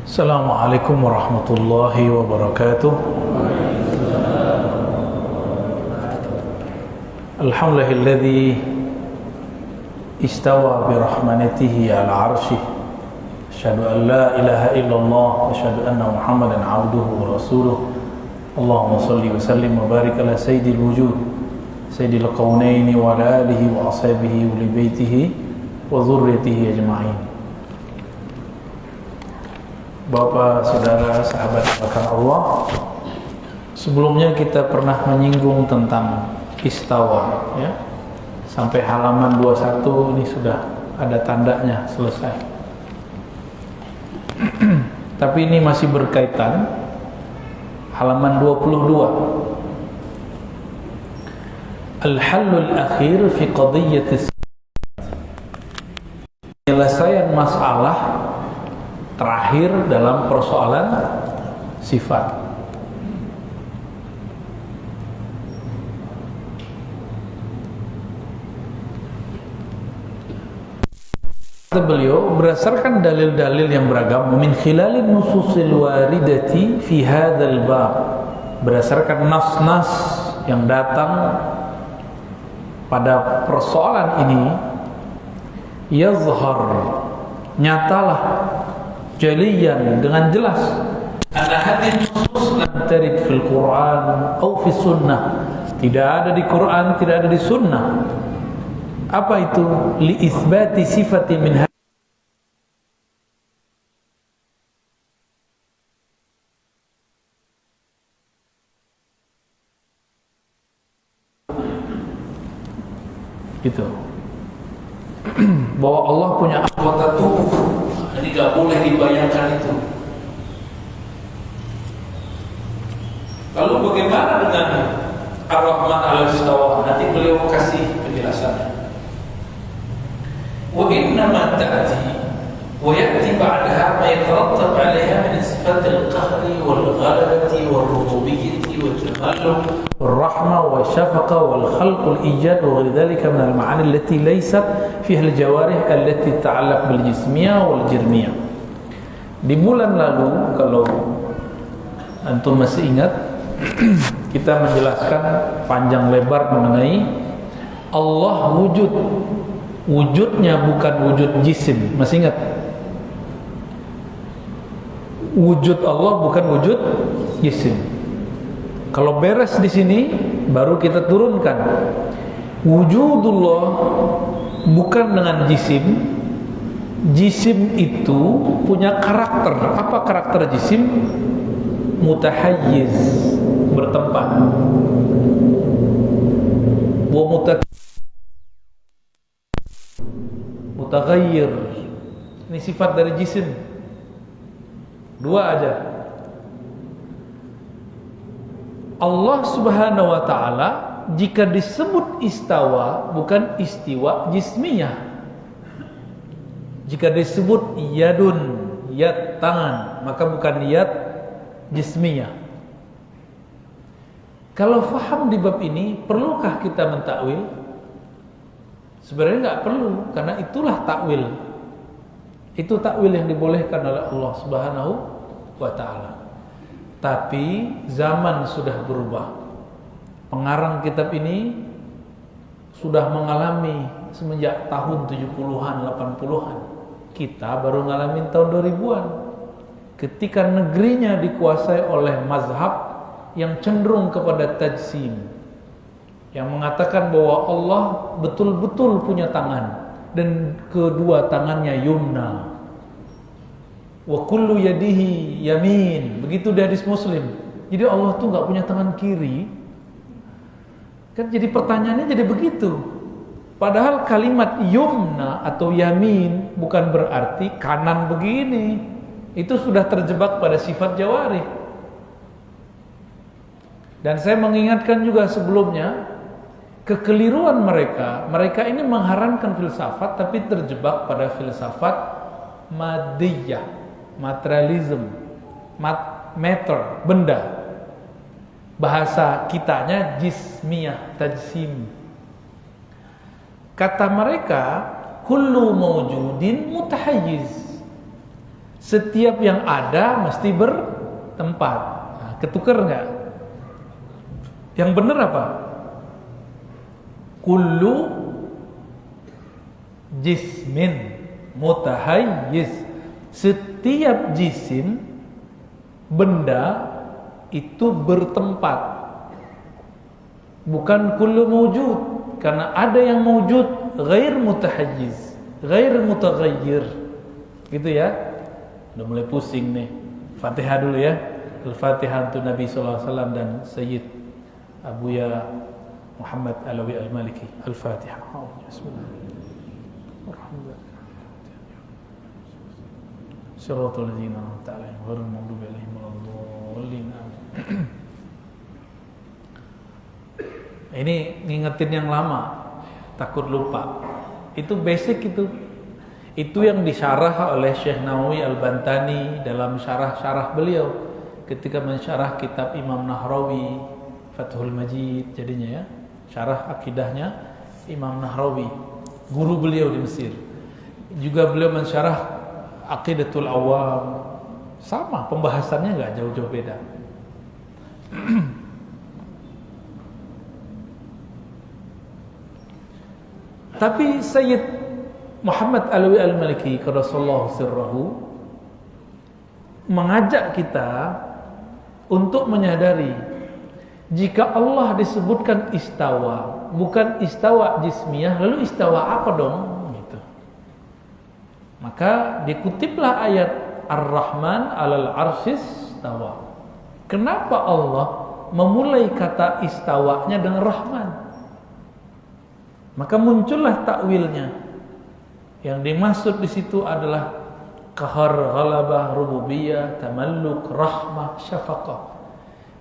Assalamualaikum warahmatullahi wabarakatuh. Alhamdulillahilladzi istawa birahmatihi ala arshih. Asyhadu an la ilaha illallah wa asyhadu anna Muhammadan abduhu wa rasuluh. Allahumma salli wa sallim wa barik ala sayyidil wujud, sayyidil qaunaini wa ala alihi wa ashabihi wa li baitihi wa dzurriyyatihi ajma'in. Bapak, saudara, sahabat akan Allah, sebelumnya kita pernah menyinggung tentang istawa, ya. Sampai halaman 21 ini sudah ada tandanya selesai. Tapi ini masih berkaitan halaman 22. Al-hallul akhir fi qadiyyatis, penyelesaian masalah terakhir dalam persoalan sifat. Kata beliau, berdasarkan dalil-dalil yang beragam, min khilalin nususil waridati fi hadzal bab, berdasarkan nas-nas yang datang pada persoalan ini, yazhar, nyatalah, jaliyan, dengan jelas, ana hadhihi nusus lam tarid fil Quran atau fi sunnah, tidak ada di Quran, tidak ada di sunnah. Apa itu? Li itsbati sifati min gitu, bahwa Allah punya anggota tubuh. Ini gak boleh dibayangkan itu. Lalu bagaimana dengan Ar-Rahman al-Istawa? Nanti beliau kasih penjelasannya. Wa innama ta'ati wa ya'ti ba'daha ma yatarattab 'alayha min sifatil qahri wal ghalabati wal rububiyyati wal tamalluq wal rahmah wal syafaqa wal khalq wal ijad wa ghayr dhalika min al ma'ani allati laysat fiha al jawarih allati ta'allaq bil jismiyah wal jirmiyah. Di bulan lalu, kalau antum masih ingat, kita menjelaskan panjang lebar mengenai Allah wujud. Wujudnya bukan wujud jisim. Masih ingat? Wujud Allah bukan wujud jisim. Kalau beres di sini, baru kita turunkan wujudullah bukan dengan jisim. Jisim itu punya karakter. Apa karakter jisim? Mutahayyiz, bertempat. Wa mutaghayyir. Ini sifat dari jisim. Dua aja. Allah Subhanahu wa ta'ala jika disebut istawa bukan istiwa jismiyah. Jika disebut yadun, yad tangan, maka bukan yad jismiyah. Kalau faham di bab ini, perlukah kita mentakwil? Sebenarnya enggak perlu, karena itulah takwil. Itu takwil yang dibolehkan oleh Allah Subhanahu wa ta'ala. Tapi zaman sudah berubah. Pengarang kitab ini sudah mengalami semenjak tahun 70-an, 80-an. Kita baru ngalamin tahun 2000-an. Ketika negerinya dikuasai oleh mazhab yang cenderung kepada tajsim, yang mengatakan bahwa Allah betul-betul punya tangan dan kedua tangannya yumna. Wa kullu yadihi yamin. Begitu di hadis Muslim. Jadi Allah tuh enggak punya tangan kiri. Kan jadi pertanyaannya jadi begitu. Padahal kalimat yumna atau yamin bukan berarti kanan begini. Itu sudah terjebak pada sifat jawarih. Dan saya mengingatkan juga sebelumnya, kekeliruan mereka ini mengharamkan filsafat tapi terjebak pada filsafat madiyah, materialism, matter, benda. Bahasa kitanya jismiyah, tajsim. Kata mereka, kullu mawjudin mutahayyiz. Setiap yang ada mesti bertempat. Nah, ketukar enggak? Yang benar apa? Kullu jismin mutahayyiz. Setiap jisim, benda itu bertempat. Bukan kullu mawjud, karena ada yang mawjud ghair mutahayyiz, ghair mutaghayyir. Gitu ya. Udah mulai pusing nih. Fatihah dulu ya. Al-Fatihah untuk Nabi sallallahu alaihi wasallam dan Sayyid Abuya Muhammad Alawi Al-Maliki. Al-Fatihah. Bismillahirrahmanirrahim. Shiratal ladzina an'amta 'alaihim ghairil maghdubi 'alaihim waladdallin. Ini ngingetin yang lama, takut lupa. Itu basic itu. Itu yang disyarah oleh Syekh Nawawi Al-Bantani dalam syarah-syarah beliau ketika mensyarah kitab Imam Nahrawi Fathul Majid jadinya ya. Syarah akidahnya Imam Nahrawi, guru beliau di Mesir. Juga beliau mensyarah Aqidatul Awam. Sama, pembahasannya enggak jauh-jauh beda. Tapi Sayyid Muhammad Alawi Al-Maliki qaddasallahu sirrahu mengajak kita untuk menyadari jika Allah disebutkan istawa, bukan istawa jismiyah, lalu istawa apa dong? Gitu. Maka dikutiplah ayat Ar-Rahman 'alal 'arsy istawa. Kenapa Allah memulai kata istawanya dengan Rahman? Maka muncullah takwilnya. Yang dimaksud di situ adalah qahar, ghalabah, rububiyah, tamalluk, rahmah, syafaqah.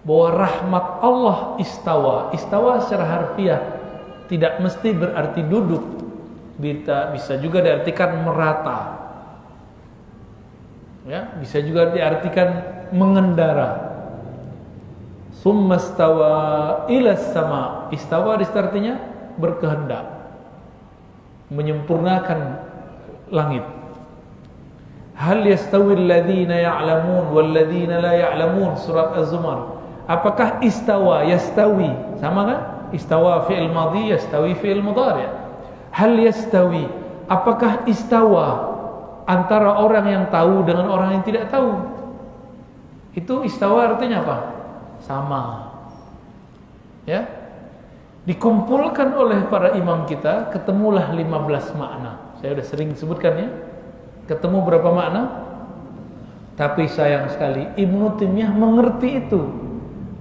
Bahwa rahmat Allah istawa. Istawa secara harfiah tidak mesti berarti duduk. Bisa juga diartikan merata. Ya, bisa juga diartikan mengendara. Summa istawa ila sama. Istawa artinya berkehendak, menyempurnakan langit. Hal yastawi alladhina ya'lamun wal ladzina la ya'lamun, surat Az-Zumar. Apakah istawa, yastawi sama kan? Istawa fi'il madhi, yastawi fi'il mudhari'. Hal yastawi, apakah istawa antara orang yang tahu dengan orang yang tidak tahu? Itu istawa artinya apa? Sama. Ya. Dikumpulkan oleh para imam kita, ketemulah 15 makna. Saya sudah sering sebutkan ya. Ketemu berapa makna? Tapi sayang sekali Ibnu Taimiyah mengerti itu.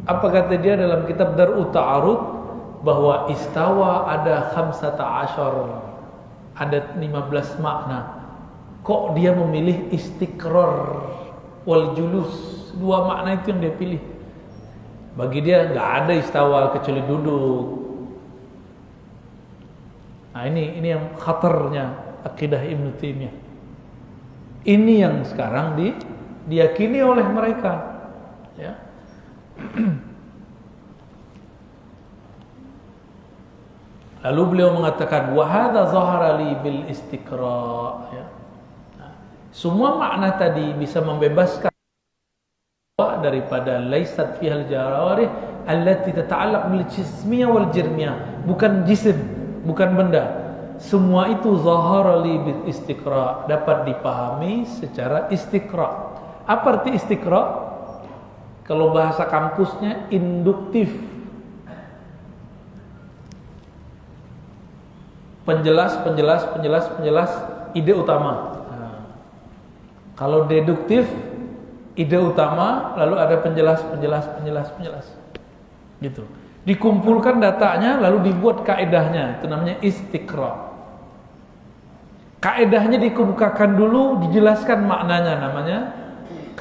Apa kata dia dalam kitab Dar'ut Ta'arud? Bahwa istawa ada 15, ada 15 makna. Kok dia memilih istiqrar wal julus? Dua makna itu yang dia pilih. Bagi dia enggak ada istawa kecuali duduk. Nah ini yang khatarnya akidah Ibnu Taimiyah. Ini yang sekarang diyakini oleh mereka, ya. Lalu beliau mengatakan wa hadza zahara li bil istiqra, ya. Nah, semua makna tadi bisa membebaskan daripada laisat fihal jawarih allati tata'allaq bil jismiyah wal jirmiyah, bukan jisim, bukan benda. Semua itu zahara li bil istiqra, dapat dipahami secara istiqra. Apa arti istiqra? Kalau bahasa kampusnya induktif. Penjelas ide utama. Nah, kalau deduktif, ide utama lalu ada penjelas. Gitu. Dikumpulkan datanya lalu dibuat kaedahnya, itu namanya istiqra. Kaedahnya dikemukakan dulu, dijelaskan maknanya, namanya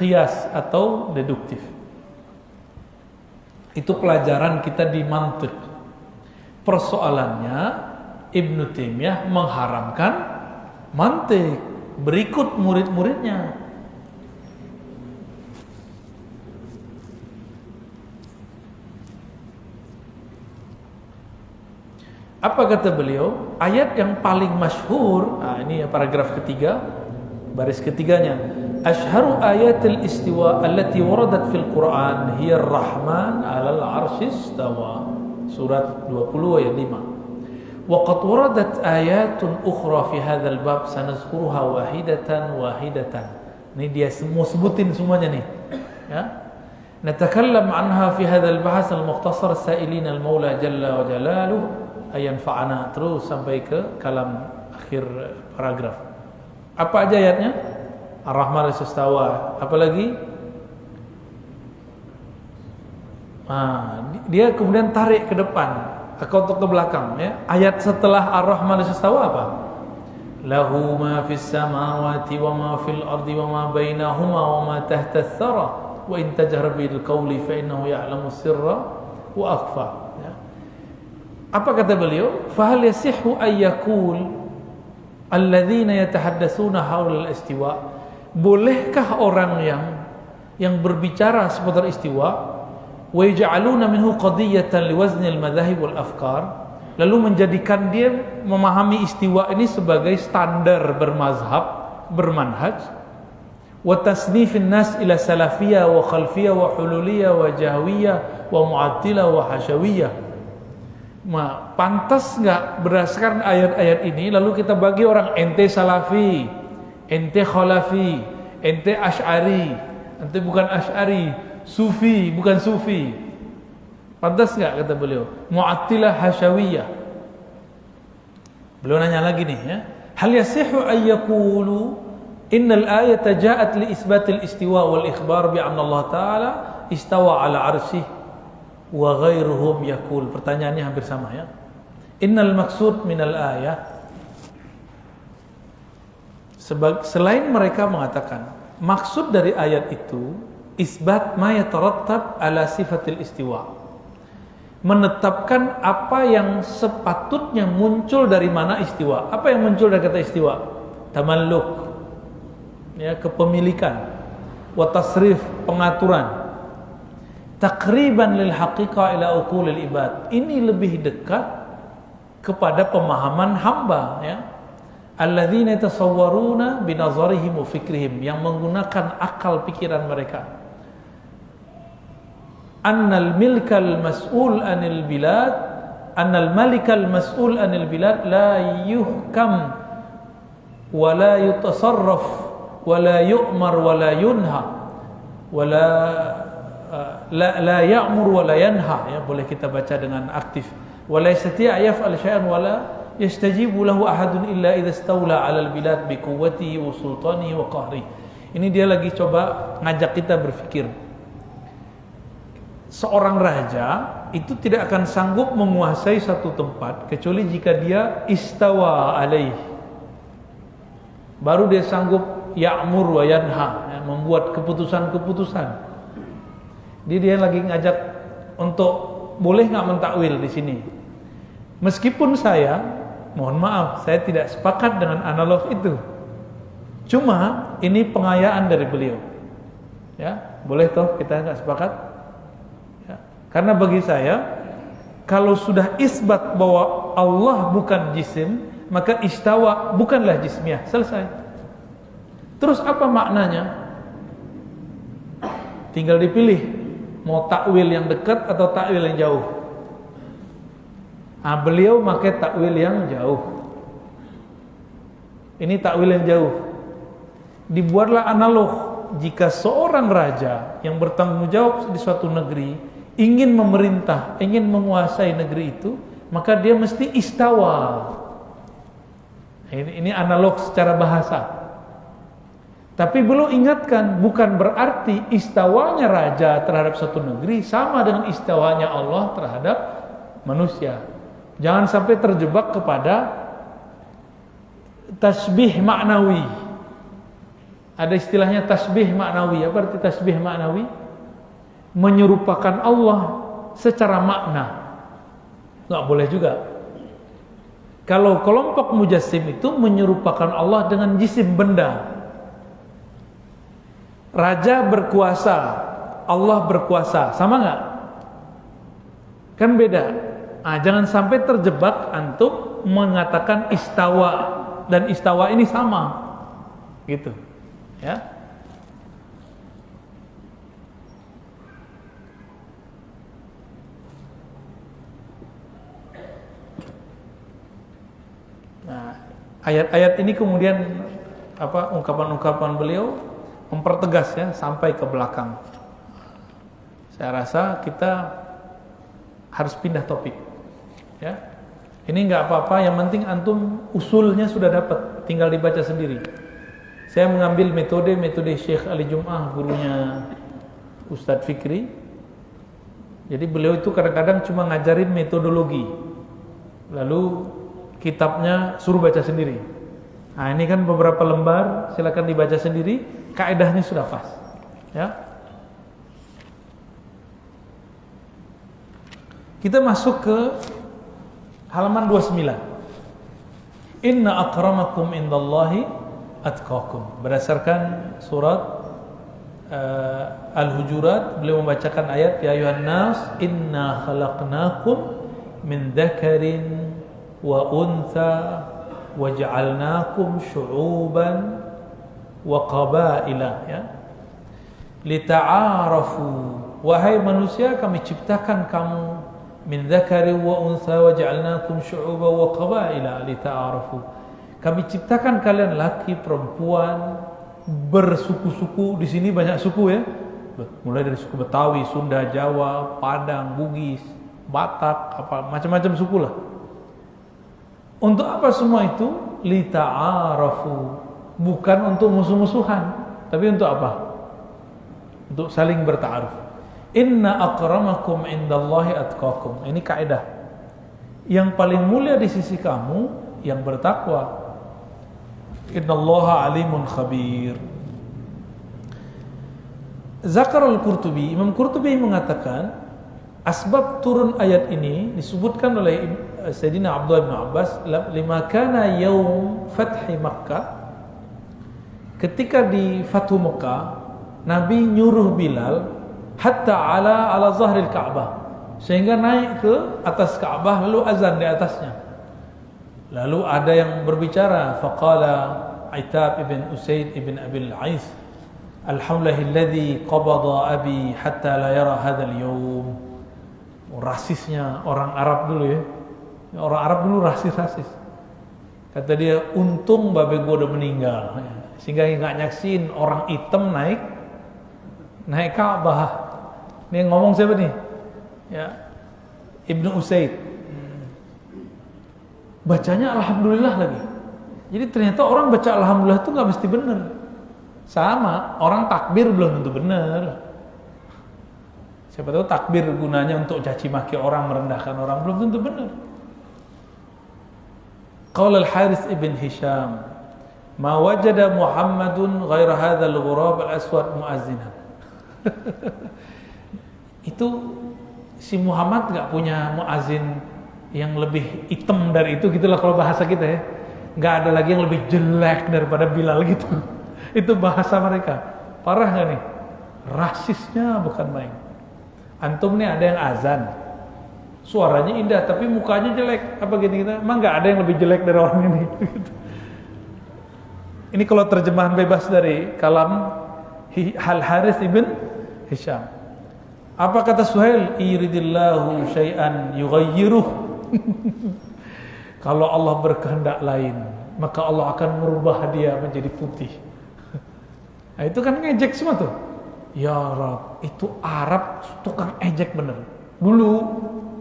qiyas atau deduktif. Itu pelajaran kita di mantiq. Persoalannya Ibnu Taimiyah mengharamkan mantiq, berikut murid-muridnya. Apa kata beliau? Ayat yang paling masyhur, nah ini paragraf ketiga, Baris ketiganya, ashharu ayatil istiwa allati waradat fil Quran hiya ar-Rahman 'alal 'arsy istawa. Surat 20 ayat 5. Wa qad waradat ayatun ukhra fi hadzal bab sanazkuruha wahidatan. Ini dia semua sebutin semuanya nih. Ya. Natakallam anha fi hadzal bahas al-mukhtasar as-sa'ilin al-Maula jalla wa jalaluhu ayanfa'ana, terus sampai ke kalam akhir paragraf. Apa aja ayatnya? Ar-Rahman al-Istawa. Apa lagi? Dia kemudian tarik ke depan atau ke belakang, ya. Ayat setelah Ar-Rahman al-Istawa apa? Lahu ma fis samawati wa ma fil ardi wa ma bainahuma wa ma tahta ats-tsara wa in tajhar bil qawli fa innahu ya'lamu sirra wa akhfa. Ya. Apa kata beliau? Fa hal yasihhu ay yaqul alladzina yatahaddatsuna haula al-istiwa. Bolehkah orang yang berbicara seputar istiwa wa yaj'aluna minhu qadiyatan liwazni al-madhahib wal afkar, lalu menjadikan dia memahami istiwa ini sebagai standar bermazhab, bermanhaj, wa tasnifin nas ila salafiyah wa khalfiyah wa hululiyah wa jahwiyah wa mu'attilah wa hasyawiyah. Pantas enggak berdasarkan ayat-ayat ini lalu kita bagi orang, ente salafi, ente khalafi, ente asy'ari, ente bukan asy'ari, sufi bukan sufi. Pantas enggak kata beliau? Mu'attilah hasyawiyah. Beliau nanya lagi nih, ya. Hal yasihu ay yaqulu innal ayata ja'at li isbatil istiwa wal ikhbar bi anna Allah taala istawa ala arsyih wa ghairuhum yaqul. Pertanyaannya hampir sama, ya. Innal maqsud minal ayah, selain mereka mengatakan maksud dari ayat itu isbat ma yatarattab ala sifatil istiwa, menetapkan apa yang sepatutnya muncul dari mana istiwa. Apa yang muncul dari kata istiwa? Tamalluk, ya, kepemilikan, wa tasrif, pengaturan, takriban lil haqiqah ila uqulil ibad. Ini lebih dekat kepada pemahaman hamba, ya. Alladzina yatasawwaruna binazarihim wa fikrihim, yang menggunakan akal pikiran mereka. Annal milkal mas'ul anil bilad, annal malikal mas'ul anil bilad la yuhkam wa la yutasarraf wa la yu'mar wa la yunha wa la ya'mur wa la yanha, ya, boleh kita baca dengan aktif. Wa la yastati' yaf'al syai'an wa la yastajibu lahu ahadun illa idza istawla 'alal bilad bi quwwatihi wa sultanihi wa qahrihi. Ini dia lagi coba ngajak kita berpikir. Seorang raja itu tidak akan sanggup menguasai satu tempat kecuali jika dia istawa alaih. Baru dia sanggup ya'mur wa yanha, ya, membuat keputusan-keputusan. Dia lagi ngajak untuk boleh nggak mentakwil di sini. Meskipun saya, mohon maaf, saya tidak sepakat dengan analog itu. Cuma ini pengayaan dari beliau. Ya, boleh toh kita nggak sepakat? Ya. Karena bagi saya, kalau sudah isbat bahwa Allah bukan jisim, maka istawa bukanlah jismiyah. Selesai. Terus apa maknanya? Tinggal dipilih, mau takwil yang dekat atau takwil yang jauh. Beliau pakai takwil yang jauh. Ini takwil yang jauh. Dibuatlah analog, jika seorang raja yang bertanggung jawab di suatu negeri ingin memerintah, ingin menguasai negeri itu, maka dia mesti istawa. Ini analog secara bahasa. Tapi beliau ingatkan, bukan berarti istawanya raja terhadap suatu negeri sama dengan istawanya Allah terhadap manusia. Jangan sampai terjebak kepada tasbih maknawi. Ada istilahnya tasbih maknawi. Apa arti tasbih maknawi? Menyerupakan Allah secara makna. Nggak boleh juga. Kalau kelompok mujassim itu menyerupakan Allah dengan jisim, benda. Raja berkuasa, Allah berkuasa, sama nggak? Kan beda. Jangan sampai terjebak antum mengatakan istawa dan istawa ini sama. Gitu. Ya. Nah, ayat-ayat ini kemudian ungkapan-ungkapan beliau mempertegas ya sampai ke belakang. Saya rasa kita harus pindah topik. Ya. Ini enggak apa-apa, yang penting antum usulnya sudah dapat, tinggal dibaca sendiri. Saya mengambil metode Syekh Ali Jum'ah, gurunya Ustadz Fikri. Jadi beliau itu kadang-kadang cuma ngajarin metodologi. Lalu kitabnya suruh baca sendiri. Nah, ini kan beberapa lembar, silakan dibaca sendiri, kaidahnya sudah pas. Ya. Kita masuk ke halaman 29. Inna akramakum indallahi atqakum. Berdasarkan surat Al-Hujurat, beliau membacakan ayat, ya ayuhan nas inna khalaqnakum min dzakarin wa untha wa ja'alnakum syu'uban wa qabaila, ya, lita'arafu. Wahai manusia, kami ciptakan kamu min dzakarin wa untha wa ja'alnakum syu'uban wa qabaila lita'arafu. Kami ciptakan kalian laki perempuan bersuku-suku. Di sini banyak suku ya, mulai dari suku Betawi, Sunda, Jawa, Padang, Bugis, Batak, apa macam-macam suku lah. Untuk apa semua itu? Lita'arafu. Bukan untuk musuh-musuhan, tapi untuk apa? Untuk saling berta'aruf. Inna akramakum indallahi atqakum. Ini kaidah. Yang paling mulia di sisi kamu yang bertakwa. Innallaha alimun khabir. Zakar al-Qurtubi, Imam Qurtubi mengatakan asbab turun ayat ini disebutkan oleh Sayyidina Abdullah bin Abbas, lima kana yaum fathi Makkah. Ketika di Fathu Makkah, Nabi nyuruh Bilal hatta ala zahril Ka'bah, sehingga naik ke atas Ka'bah lalu azan di atasnya. Lalu ada yang berbicara, faqala Aitab ibn Usaid ibn Abil Ais, alhamdulillahilladzi qabada abi hatta la yara hadzal yawm. Rasisnya orang Arab dulu ya. Orang Arab dulu rasis. Kata dia, untung babe gua udah meninggal, sehingga nggak nyaksin orang hitam naik Ka'bah. Ini yang ngomong siapa nih? Ya, Ibnu Usaid. Bacanya alhamdulillah lagi. Jadi ternyata orang baca alhamdulillah itu nggak mesti benar. Sama, orang takbir belum tentu benar. Siapa tahu takbir gunanya untuk caci maki orang, merendahkan orang, belum tentu benar. Qala al-Harits ibn Hisham, ma wajada Muhammadun ghaira hadzal ghurab al-aswad muazzinan. Itu si Muhammad nggak punya muazin yang lebih hitam dari itu, gitulah kalau bahasa kita ya. Nggak ada lagi yang lebih jelek daripada Bilal gitu. Itu bahasa mereka. Parah nggak nih? Rasisnya bukan main. Antum nih ada yang azan, suaranya indah tapi mukanya jelek, apa gitu kita? Emang nggak ada yang lebih jelek dari orang ini? Ini kalau terjemahan bebas dari kalam Al-Harits ibn Hisham. Apa kata Suhail? Iridillahu syai'an yughayyiruh. Kalau Allah berkehendak lain, maka Allah akan merubah dia menjadi putih. Nah, itu kan ngejek semua tuh. Ya Rab, itu Arab tukang ejek bener. Dulu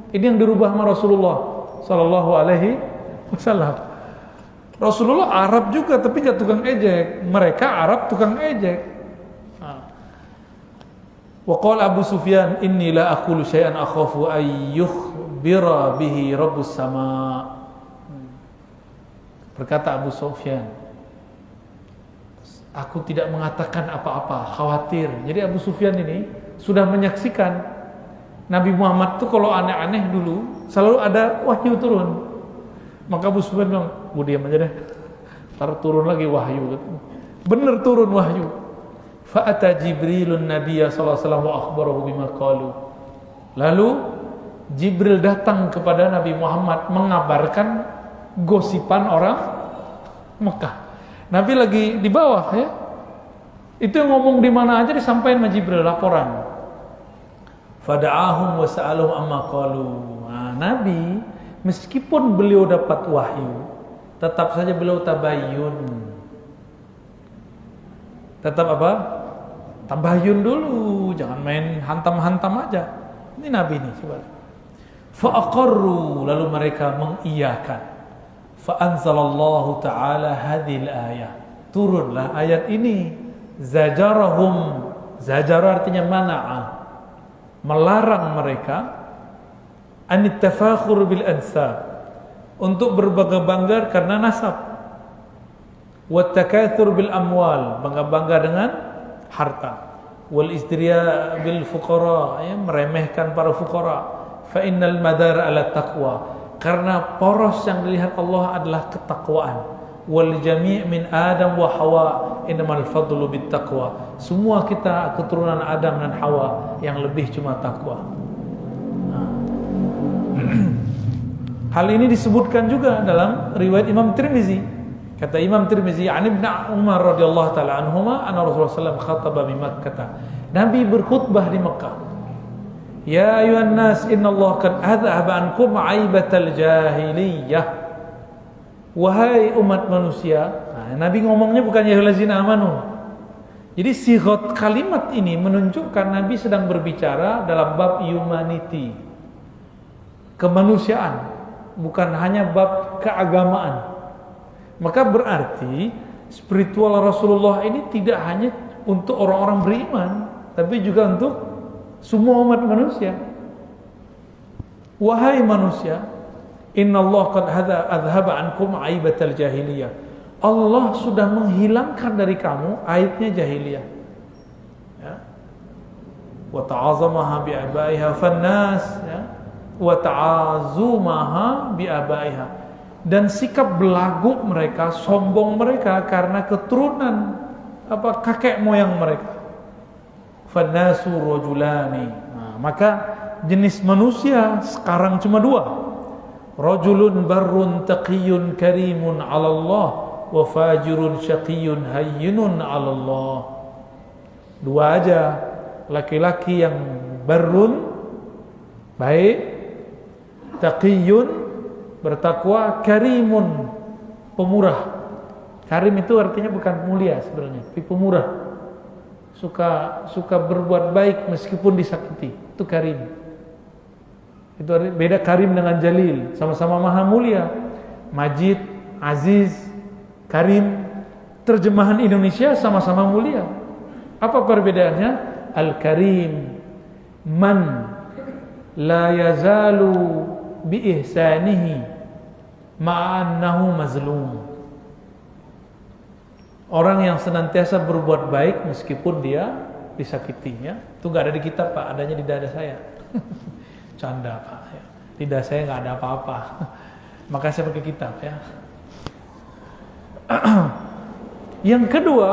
ini yang dirubah sama Rasulullah Sallallahu Alaihi Wasallam. Rasulullah Arab juga tapi nggak tukang ejek. Mereka Arab tukang ejek. Wa qala Abu Sufyan, inni la aqulu syai'an akhafu ay yukhbira bihi Rabbus sama. Berkata Abu Sufyan, aku tidak mengatakan apa-apa, khawatir. Jadi Abu Sufyan ini sudah menyaksikan Nabi Muhammad itu kalau aneh-aneh dulu selalu ada wahyu turun. Maka Abu Sufyan bilang, "Bu diam aja deh. Ntar turun lagi wahyu." Bener turun wahyu. Fa'ata Jibrilun Nabiyya sallallahu alaihi wasallam wa akhbarahu bima qalu. Lalu Jibril datang kepada Nabi Muhammad mengabarkan gosipan orang Mekah. Nabi lagi di bawah ya. Itu yang ngomong di mana aja disampaikan sama Jibril laporan. Fada'ahum wa sa'aluhum amma qalu. Nah, Nabi meskipun beliau dapat wahyu, tetap saja beliau tabayyun. Tetap apa? Tabayyun dulu, jangan main hantam-hantam aja. Ini Nabi nih coba. Fa'aqarru, lalu mereka mengiyakan. Fa'anzalallahu ta'ala hadhil ayah. Turunlah ayat ini. Zajarahum, zajar artinya mana'a, melarang mereka anit tafakhur bil ansab, untuk berbangga-bangga karena nasab, wat takatsur bil amwal, bangga-bangga dengan harta, wal istirya bil fuqara, ya, meremehkan para fuqara. Fa innal madar ala taqwa, karena poros yang dilihat Allah adalah ketakwaan. Wal jami' min Adam wa Hawa innamal fadlu bit taqwa, semua kita keturunan Adam dan Hawa, yang lebih cuma takwa. Hal ini disebutkan juga dalam riwayat Imam Tirmizi. Kata Imam Tirmizi, an Ibnu Umar radhiyallahu taala anhuma anna Rasulullah sallallahu alaihi wasallam khataba bi Makkah. Nabi berkhutbah di Makkah. Ya ayuhan nas, innallaha qad adhaba ankum aibatal jahiliyah. Wahai umat manusia. Nah, Nabi ngomongnya bukan ya ayyuhallazina amanu. Jadi sighat kalimat ini menunjukkan Nabi sedang berbicara dalam bab humanity, kemanusiaan, bukan hanya bab keagamaan. Maka berarti spiritual Rasulullah ini tidak hanya untuk orang-orang beriman, tapi juga untuk semua umat manusia. Wahai manusia, innallaha qad adhaba ankum aibatal jahiliyah. Allah sudah menghilangkan dari kamu aibnya jahiliyah. Ya. Wa ta'azamaha bi abaiha fannas, ya. Wa ta'azumaha bi abaiha, dan sikap belagu mereka, sombong mereka karena keturunan kakek moyang mereka. Fannasu rajulani. Nah, maka jenis manusia sekarang cuma dua. Rajulun barrun taqiyun karimun 'ala Allah wa fajirun syaqiyun hayyinun 'ala Allah. Dua aja, laki-laki yang barrun, baik, taqiyun, bertakwa, karimun, pemurah. Karim itu artinya bukan mulia sebenarnya, tapi pemurah. Suka berbuat baik meskipun disakiti. Itu karim. Itu beda karim dengan jalil, sama-sama maha mulia. Majid, aziz, karim, terjemahan Indonesia sama-sama mulia. Apa perbedaannya? Al-karim man la yazalu bi ihsanihi ma'annahu mazlum. Orang yang senantiasa berbuat baik meskipun dia disakiti, ya. Itu enggak ada di kitab, Pak, adanya di dada saya. Canda, Pak, ya. Lidah saya nggak ada apa-apa. Maka saya pakai kitab, ya. Yang kedua,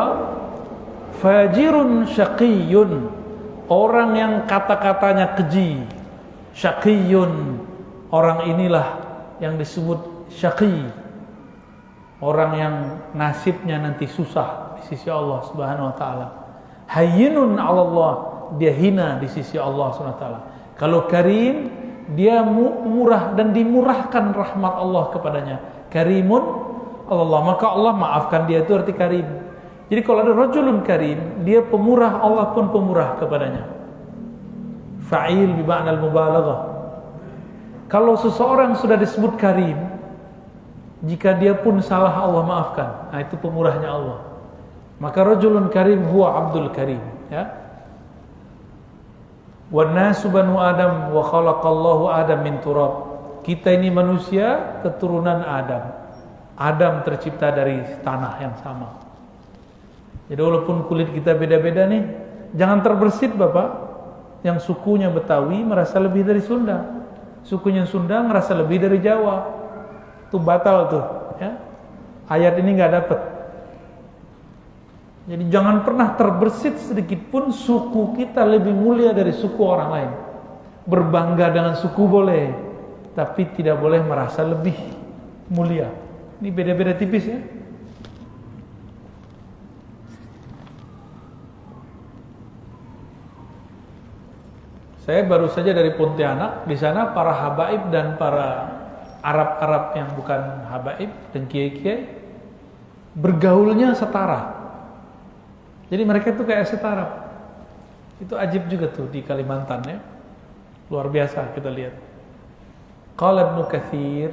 fajirun syaqiyun, orang yang kata-katanya keji. Syaqiyun, orang inilah yang disebut syaqi, orang yang nasibnya nanti susah di sisi Allah Subhanahu wa taala. Hayyinun 'ala Allah, dia hina di sisi Allah Subhanahu wa taala. Kalau karim, dia murah dan dimurahkan rahmat Allah kepadanya. Karimun Allah, maka Allah maafkan dia, itu arti karim. Jadi kalau ada rajulun karim, dia pemurah, Allah pun pemurah kepadanya. Fa'il bi ma'nal mubalaghah. Kalau seseorang sudah disebut karim, jika dia pun salah Allah maafkan. Nah, itu pemurahnya Allah. Maka rajulun karim huwa abdul karim, ya. Wan nasu banu Adam wa khalaqallahu Adam min turab. Kita ini manusia keturunan Adam. Adam tercipta dari tanah yang sama. Jadi walaupun kulit kita beda-beda nih, jangan terbersit, Bapak. Yang sukunya Betawi merasa lebih dari Sunda, sukunya Sunda merasa lebih dari Jawa. Itu batal tuh, ya. Ayat ini nggak dapat. Jadi jangan pernah terbersit sedikit pun suku kita lebih mulia dari suku orang lain. Berbangga dengan suku boleh, tapi tidak boleh merasa lebih mulia. Ini beda-beda tipis, ya. Saya baru saja dari Pontianak. Di sana para habaib dan para Arab-Arab yang bukan habaib dan kiai-kiai bergaulnya setara. Jadi mereka itu kayak setara. Itu ajib juga tuh di Kalimantan ya. Luar biasa kita lihat. Qala Ibnu Katsir,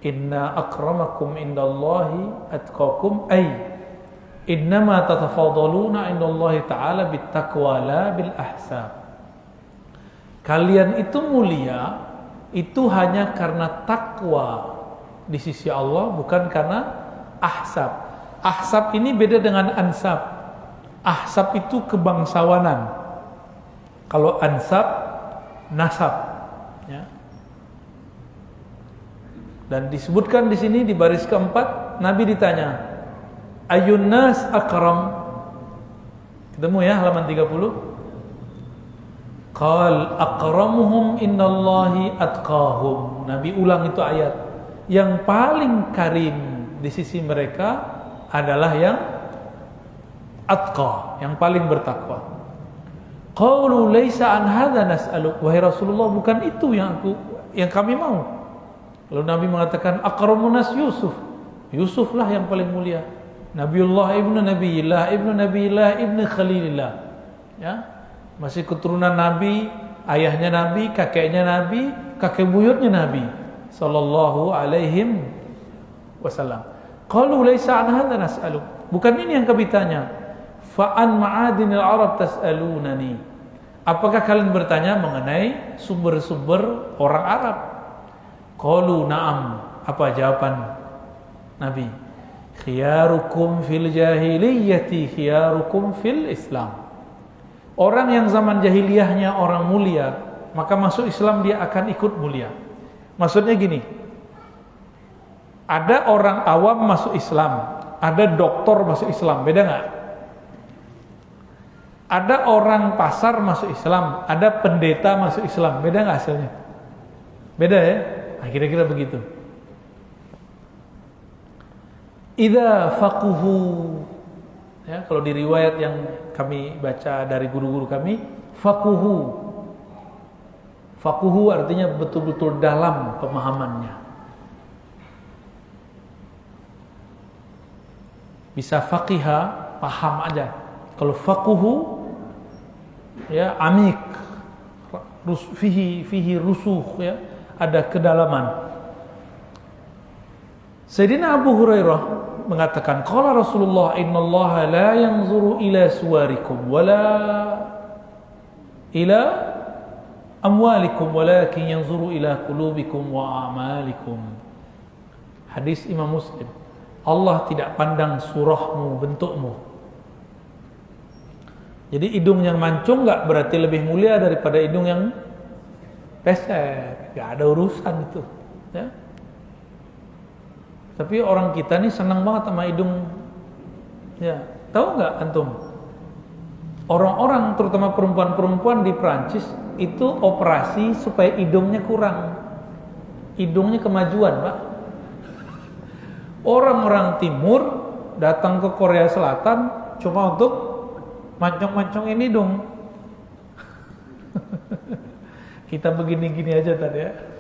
inna akramakum indallahi atqakum ay innama tatafadaluna indallahi ta'ala bittaqwa la bil ahsab. Kalian itu mulia itu hanya karena takwa di sisi Allah, bukan karena ahsab. Ahsab ini beda dengan ansab. Ahsab itu kebangsawanan. Kalau ansab nasab, ya. Dan disebutkan di sini di baris keempat, Nabi ditanya, Ayun nas akram. Ketemu ya halaman 30. Qal akramuhum innallahi atqahum. Nabi ulang itu ayat. Yang paling karim di sisi mereka adalah yang atqa, yang paling bertakwa. Qalu laisa an hadza nas'aluk. Wahai Rasulullah, bukan itu yang kami mau. Lalu Nabi mengatakan akramun nas Yusuf. Yusuflah yang paling mulia. Nabiullah ibnu Nabiyillah ibnu Khalilillah. Ya. Masih keturunan Nabi, ayahnya Nabi, kakeknya Nabi, kakek buyutnya Nabi sallallahu alaihi wasallam. Qalu laisa an hadza nas'aluk. Bukan ini yang kami tanya. Fa an ma'adinil Arab tas'alunani. Apakah kalian bertanya mengenai sumber-sumber orang Arab? Qalu na'am. Apa jawaban Nabi? Khiyarukum fil jahiliyyati khiyarukum fil Islam. Orang yang zaman jahiliyahnya orang mulia, maka masuk Islam dia akan ikut mulia. Maksudnya gini, ada orang awam masuk Islam, ada doktor masuk Islam, beda nggak? Ada orang pasar masuk Islam, ada pendeta masuk Islam, beda nggak hasilnya? Beda ya? Nah, kira-kira begitu. Idza faquhu, ya, kalau di riwayat yang kami baca dari guru-guru kami, faquhu. Faquhu artinya betul-betul dalam pemahamannya. Bisa faqiha, paham aja. Kalau faquhu, ya, amik, fihi rusuh, ya, ada kedalaman. Sayyidina Abu Hurairah mengatakan, qala Rasulullah innallaha la yanzuru ila suwarikum wala ila amwalikum walakin yanzuru ila qulubikum wa a'malikum. Hadis Imam Muslim. Allah tidak pandang surahmu, bentukmu. Jadi hidung yang mancung enggak berarti lebih mulia daripada hidung yang pesek. Enggak ada urusan itu, ya. Tapi orang kita nih senang banget sama hidung. Ya, tahu nggak antum? Orang-orang terutama perempuan-perempuan di Perancis itu operasi supaya hidungnya kurang. Hidungnya kemajuan, Pak. Orang-orang timur datang ke Korea Selatan cuma untuk mancung-mancungin hidung. Kita begini-gini aja tadi ya.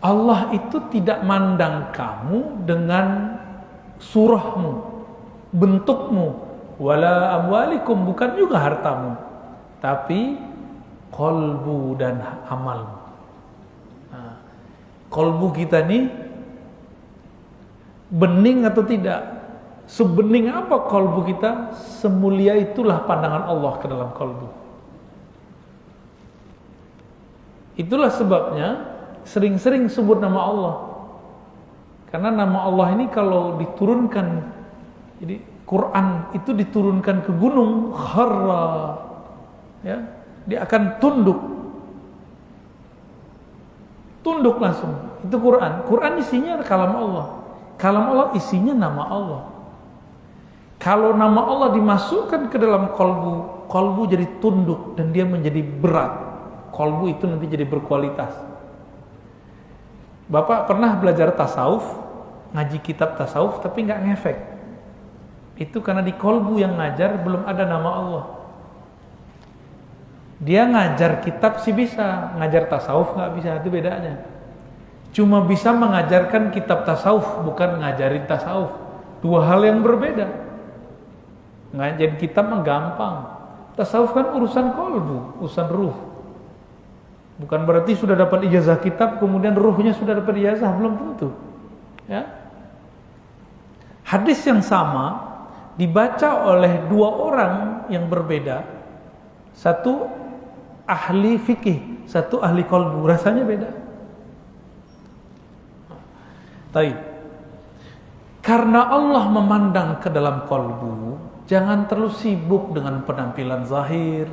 Allah itu tidak mandang kamu dengan surahmu, bentukmu, wala amwalikum, bukan juga hartamu, tapi qalbu dan amalmu. Nah, qalbu kita nih bening atau tidak? Sebening apa qalbu kita? Semulia itulah pandangan Allah ke dalam qalbu. Itulah sebabnya sering-sering sebut nama Allah. Karena nama Allah ini kalau diturunkan, jadi Quran itu diturunkan ke gunung, kharra, ya, dia akan tunduk langsung. Itu Quran. Quran isinya kalam Allah. Kalam Allah isinya nama Allah. Kalau nama Allah dimasukkan ke dalam kalbu, kalbu jadi tunduk dan dia menjadi berat. Kalbu itu nanti jadi berkualitas. Bapak pernah belajar tasawuf, ngaji kitab tasawuf tapi nggak ngefek. Itu karena di kolbu yang ngajar belum ada nama Allah. Dia ngajar kitab sih bisa, ngajar tasawuf nggak bisa, itu bedanya. Cuma bisa mengajarkan kitab tasawuf, bukan ngajarin tasawuf. Dua hal yang berbeda. Ngajarin kitab mah gampang. Tasawuf kan urusan kolbu, urusan ruh. Bukan berarti sudah dapat ijazah kitab kemudian ruhnya sudah dapat ijazah, belum tentu. Ya. Hadis yang sama dibaca oleh dua orang yang berbeda. Satu ahli fikih, satu ahli kolbu, rasanya beda. Taib. Karena Allah memandang ke dalam kolbu, jangan terlalu sibuk dengan penampilan zahir.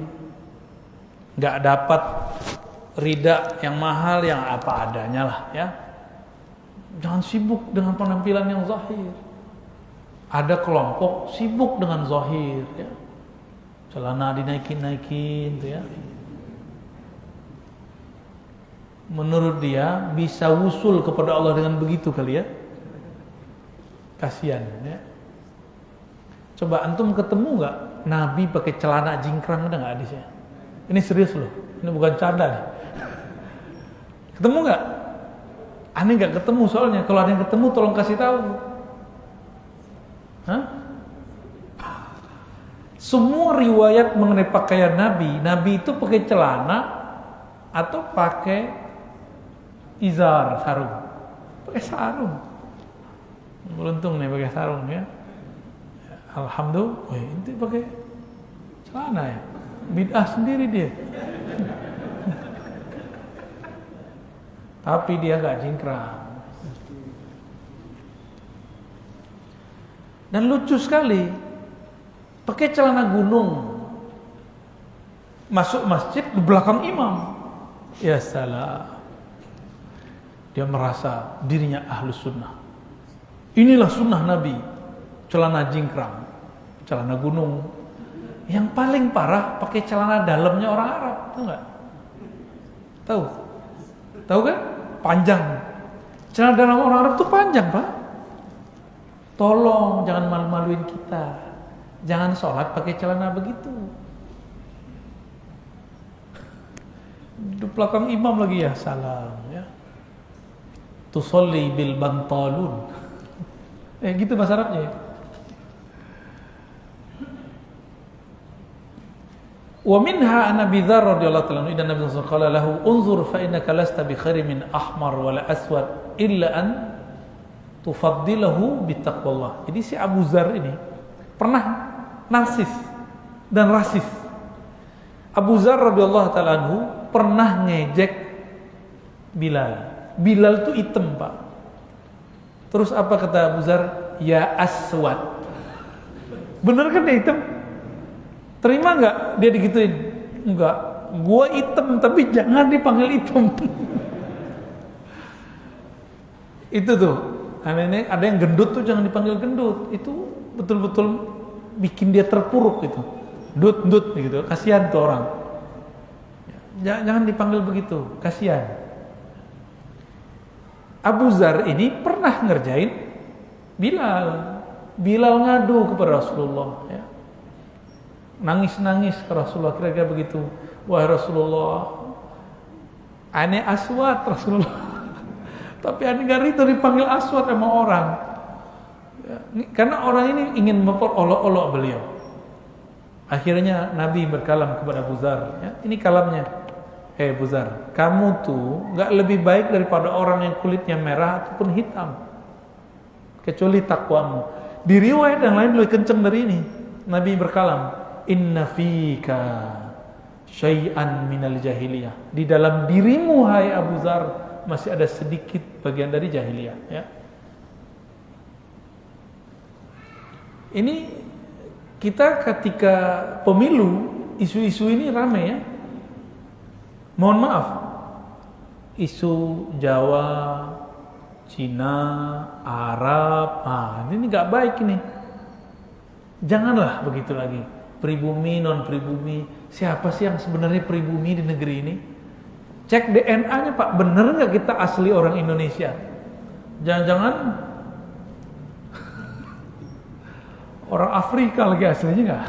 Gak dapat rida yang mahal, yang apa adanya lah ya. Jangan sibuk dengan penampilan yang zahir. Ada kelompok sibuk dengan zahir ya. Celana dinaikin-naikin gitu ya. Menurut dia bisa wusul kepada Allah dengan begitu kali ya. Kasihan ya. Coba antum ketemu nggak Nabi pakai celana jingkrang, ada nggak hadisnya? Ini serius loh, ini bukan canda nih. Ketemu nggak? Aneh nggak ketemu soalnya. Kalau ada yang ketemu tolong kasih tahu. Hah? Semua riwayat mengenai pakaian Nabi itu pakai celana atau pakai izar, sarung. Pakai sarung. Beruntung nih pakai sarung ya. Alhamdulillah, itu pakai celana ya. Bid'ah sendiri dia. Tapi dia gak jingkrang. Dan lucu sekali, pakai celana gunung, masuk masjid di belakang imam. Ya salah. Dia merasa dirinya ahlus sunnah. Inilah sunnah Nabi. Celana jingkrang, celana gunung. Yang paling parah pakai celana dalamnya orang Arab, tahu nggak? Tahu? Tahu kan? Panjang. Celana dalam orang Arab tuh panjang, Pak. Tolong jangan malu-maluin kita. Jangan sholat pakai celana begitu. Di belakang imam lagi ya salam ya. Tusolli bil bantalun. Gitu bahasa Arabnya ya. Wa minha an Abi Dzar radhiyallahu ta'ala anhu, Nabi sallallahu alaihi wasallam lahu unzur fa innaka lasta bi khairin min ahmar wala aswad illa an tufaddilahu bi taqwallah. Jadi si Abu Dzar ini pernah narsis dan rasis. Abu Dzar radhiyallahu ta'ala anhu pernah ngejek Bilal. Bilal itu hitam, Pak. Terus apa kata Abu Dzar? Ya aswad. Bener kan dia hitam? Terima nggak dia digituin? Enggak. Gua hitam tapi jangan dipanggil hitam. Itu tuh. Ada yang gendut tuh jangan dipanggil gendut. Itu betul-betul bikin dia terpuruk gitu. Dut gitu. Kasihan tuh orang. Jangan dipanggil begitu. Kasihan. Abu Dzar ini pernah ngerjain Bilal. Bilal ngadu kepada Rasulullah ya. Nangis-nangis ke Rasulullah, kira-kira begitu. Wahai Rasulullah, ane aswad Rasulullah. Tapi ane gak itu dipanggil aswad sama orang. Ya, karena orang ini ingin memperolok-olok beliau. Akhirnya Nabi berkalam kepada Abu Dzar. Ya, ini kalamnya. Abu Dzar, kamu tuh gak lebih baik daripada orang yang kulitnya merah ataupun hitam. Kecuali takwamu. Di riwayat yang lain lebih kenceng dari ini. Nabi berkalam. Inna fika syai'an minal jahiliyah. Di dalam dirimu hai Abu Dzar masih ada sedikit bagian dari jahiliyah ya. Ini kita ketika pemilu isu-isu ini rame ya. Mohon maaf. Isu Jawa, Cina, Arab, ini enggak baik ini. Janganlah begitu lagi. Pribumi, non pribumi, siapa sih yang sebenarnya pribumi di negeri ini? Cek DNA-nya Pak, bener nggak kita asli orang Indonesia? Jangan-jangan orang Afrika lagi aslinya nggak?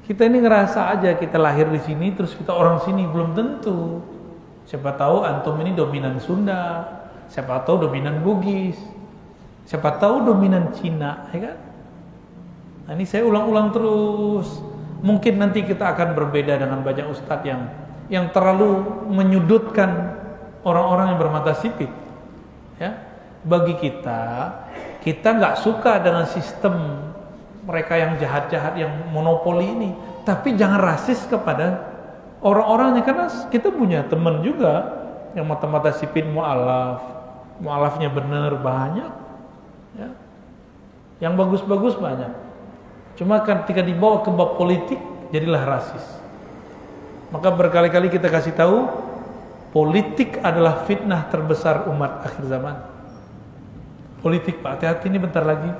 Kita ini ngerasa aja kita lahir di sini terus kita orang sini, belum tentu. Siapa tahu antum ini dominan Sunda, siapa tahu dominan Bugis, siapa tahu dominan Cina, ya kan? Nah, ini saya ulang-ulang terus. Mungkin nanti kita akan berbeda dengan banyak ustadz yang terlalu menyudutkan orang-orang yang bermata sipit. Ya, bagi kita nggak suka dengan sistem mereka yang jahat-jahat, yang monopoli ini. Tapi jangan rasis kepada orang-orangnya, karena kita punya teman juga yang mata-mata sipit mu'alafnya bener banyak, ya. Yang bagus-bagus banyak. Cuma ketika dibawa ke bab politik, jadilah rasis. Maka berkali-kali kita kasih tahu, politik adalah fitnah terbesar umat akhir zaman. Politik, Pak, hati-hati ini bentar lagi.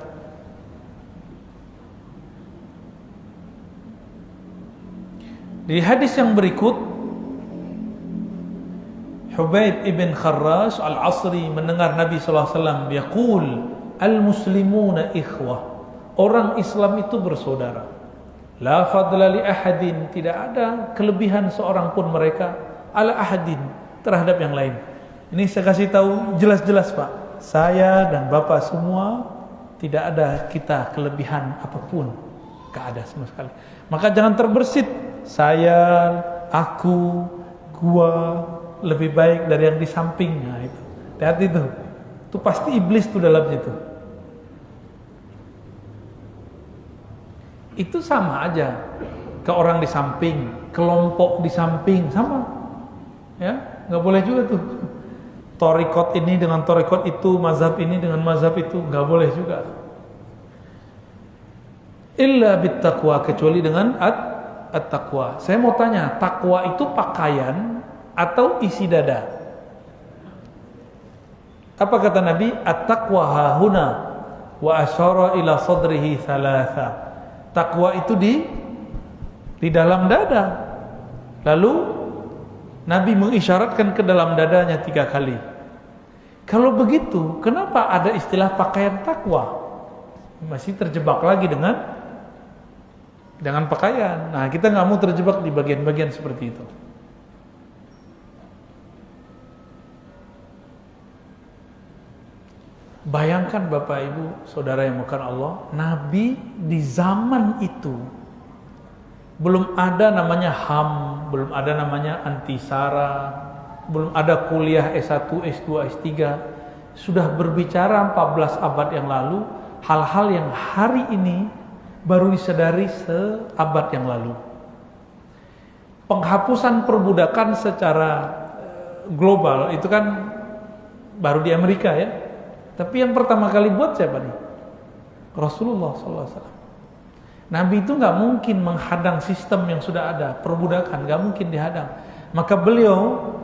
Di hadis yang berikut, Hubaib ibn Kharrash al-Asri mendengar Nabi SAW yaqul, al-muslimuna ikhwah. Orang Islam itu bersaudara. La fadla li ahadin, tidak ada kelebihan seorang pun mereka ala ahadin, terhadap yang lain. Ini saya kasih tahu jelas-jelas, Pak. Saya dan Bapak semua tidak ada kita kelebihan apapun, enggak ada sama sekali. Maka jangan terbersit, saya, aku, gua lebih baik dari yang di sampingnya itu. Hati-hati itu. Itu pasti iblis tuh dalamnya itu. Itu sama aja ke orang di samping, kelompok di samping, sama. Ya, nggak boleh juga tuh. Torikot ini dengan torikot itu, mazhab ini dengan mazhab itu, nggak boleh juga. Illa bittaqwa, kecuali dengan at-taqwa. Saya mau tanya, takwa itu pakaian atau isi dada? Apa kata Nabi? At-taqwa hahuna wa asyara ila sadrihi thalatha. Takwa itu di dalam dada. Lalu Nabi mengisyaratkan ke dalam dadanya 3 kali. Kalau begitu, kenapa ada istilah pakaian takwa? Masih terjebak lagi dengan pakaian. Nah, kita nggak mau terjebak di bagian-bagian seperti itu. Bayangkan Bapak Ibu, saudara yang bukan Allah, Nabi di zaman itu belum ada namanya HAM, belum ada namanya antisara, belum ada kuliah S1, S2, S3. Sudah berbicara 14 abad yang lalu hal-hal yang hari ini baru disadari seabad yang lalu. Penghapusan perbudakan secara global itu kan baru di Amerika, ya. Tapi yang pertama kali buat siapa nih? Rasulullah SAW. Nabi itu nggak mungkin menghadang sistem yang sudah ada, perbudakan, nggak mungkin dihadang. Maka beliau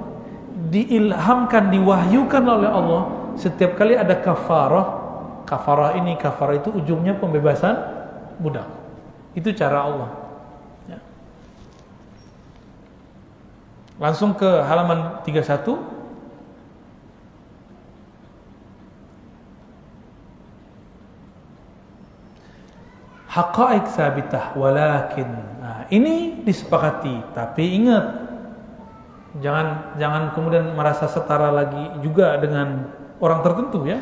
diilhamkan, diwahyukan oleh Allah setiap kali ada kafarah. Kafarah itu ujungnya pembebasan budak. Itu cara Allah. Ya. Langsung ke halaman 31. Haqa'iq sabitah walakin. Nah, ini disepakati, tapi ingat, jangan kemudian merasa setara lagi juga dengan orang tertentu, ya.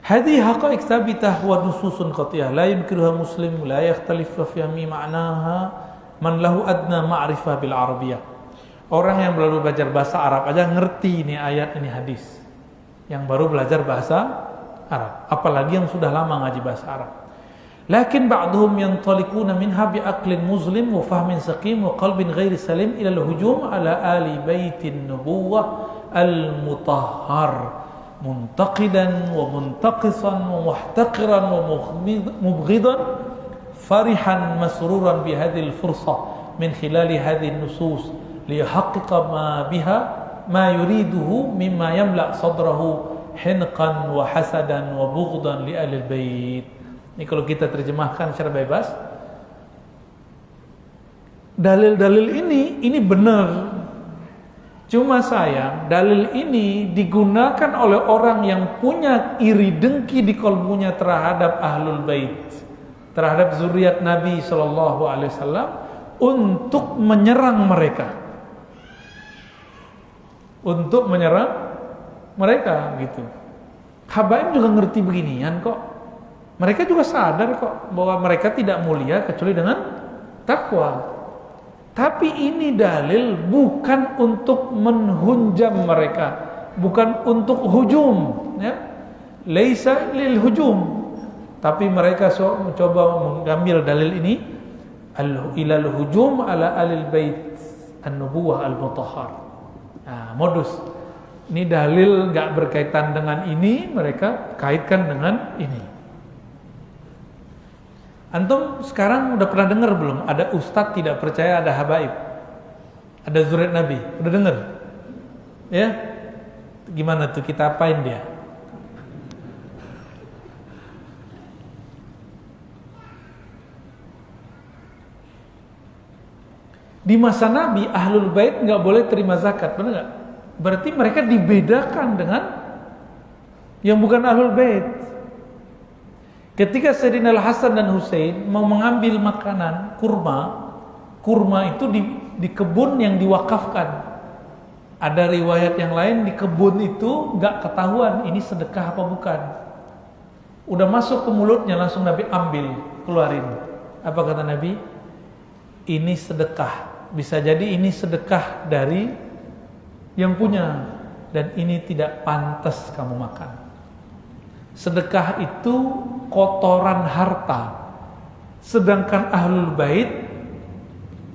Hadhihi haqa'iq sabitah wa nususun qat'iyah la yunkiruha muslim la yakhtalifu fi ma'naha man lahu adna ma'rifah bil arabiyyah. Orang yang baru belajar bahasa Arab aja ngerti ini ayat, ini hadis. Yang baru belajar bahasa Arab, apalagi yang sudah lama ngaji bahasa Arab. Lakin ba'dhum yantaliquna minha bi'aqlin muslim wa fahmin saqim wa qalbin ghairi salim ila al-hujum ala ali baitin nubuwah al-mutahhar muntaqidan wa muntaqisan wa muhtaqiran wa mubghidan farihan masruran bi hadhihi al-fursah min khilali hadhihi an-nusus liyahaqqiqa ma biha ma yuriduhu mimma yamla' sadrahu hinqan wa hasadan wa bughdan li ahli bait. Ini kalau kita terjemahkan secara bebas, dalil-dalil ini benar. Cuma sayang, dalil ini digunakan oleh orang yang punya iri dengki di kalbunya terhadap ahlul bait. terhadap zuriat Nabi Shallallahu Alaihi Wasallam untuk menyerang mereka, gitu. Habaib juga ngerti beginian kok. Mereka juga sadar kok bahwa mereka tidak mulia kecuali dengan takwa. Tapi ini dalil bukan untuk menghujam mereka, bukan untuk hujum, ya. Laisa lil hujum. Tapi mereka mencoba mengambil dalil ini ilal hujum ala alil bait an-nubuwah al-mutahhar. Nah, modus. Ini dalil enggak berkaitan dengan ini, mereka kaitkan dengan ini. Antum sekarang udah pernah dengar belum ada ustadz tidak percaya ada habaib, ada zuriat Nabi? Udah dengar? Ya? Gimana tuh, kita apain dia? Di masa Nabi ahlul bait nggak boleh terima zakat, benar nggak? Berarti mereka dibedakan dengan yang bukan ahlul bait. Ketika Sayyidina Al-Hasan dan Husain mau mengambil makanan kurma itu di kebun yang diwakafkan. Ada riwayat yang lain di kebun itu nggak ketahuan ini sedekah apa bukan. Udah masuk ke mulutnya langsung Nabi ambil, keluarin. Apa kata Nabi? Ini sedekah. Bisa jadi ini sedekah dari yang punya dan ini tidak pantas kamu makan. Sedekah itu kotoran harta, sedangkan ahlul bait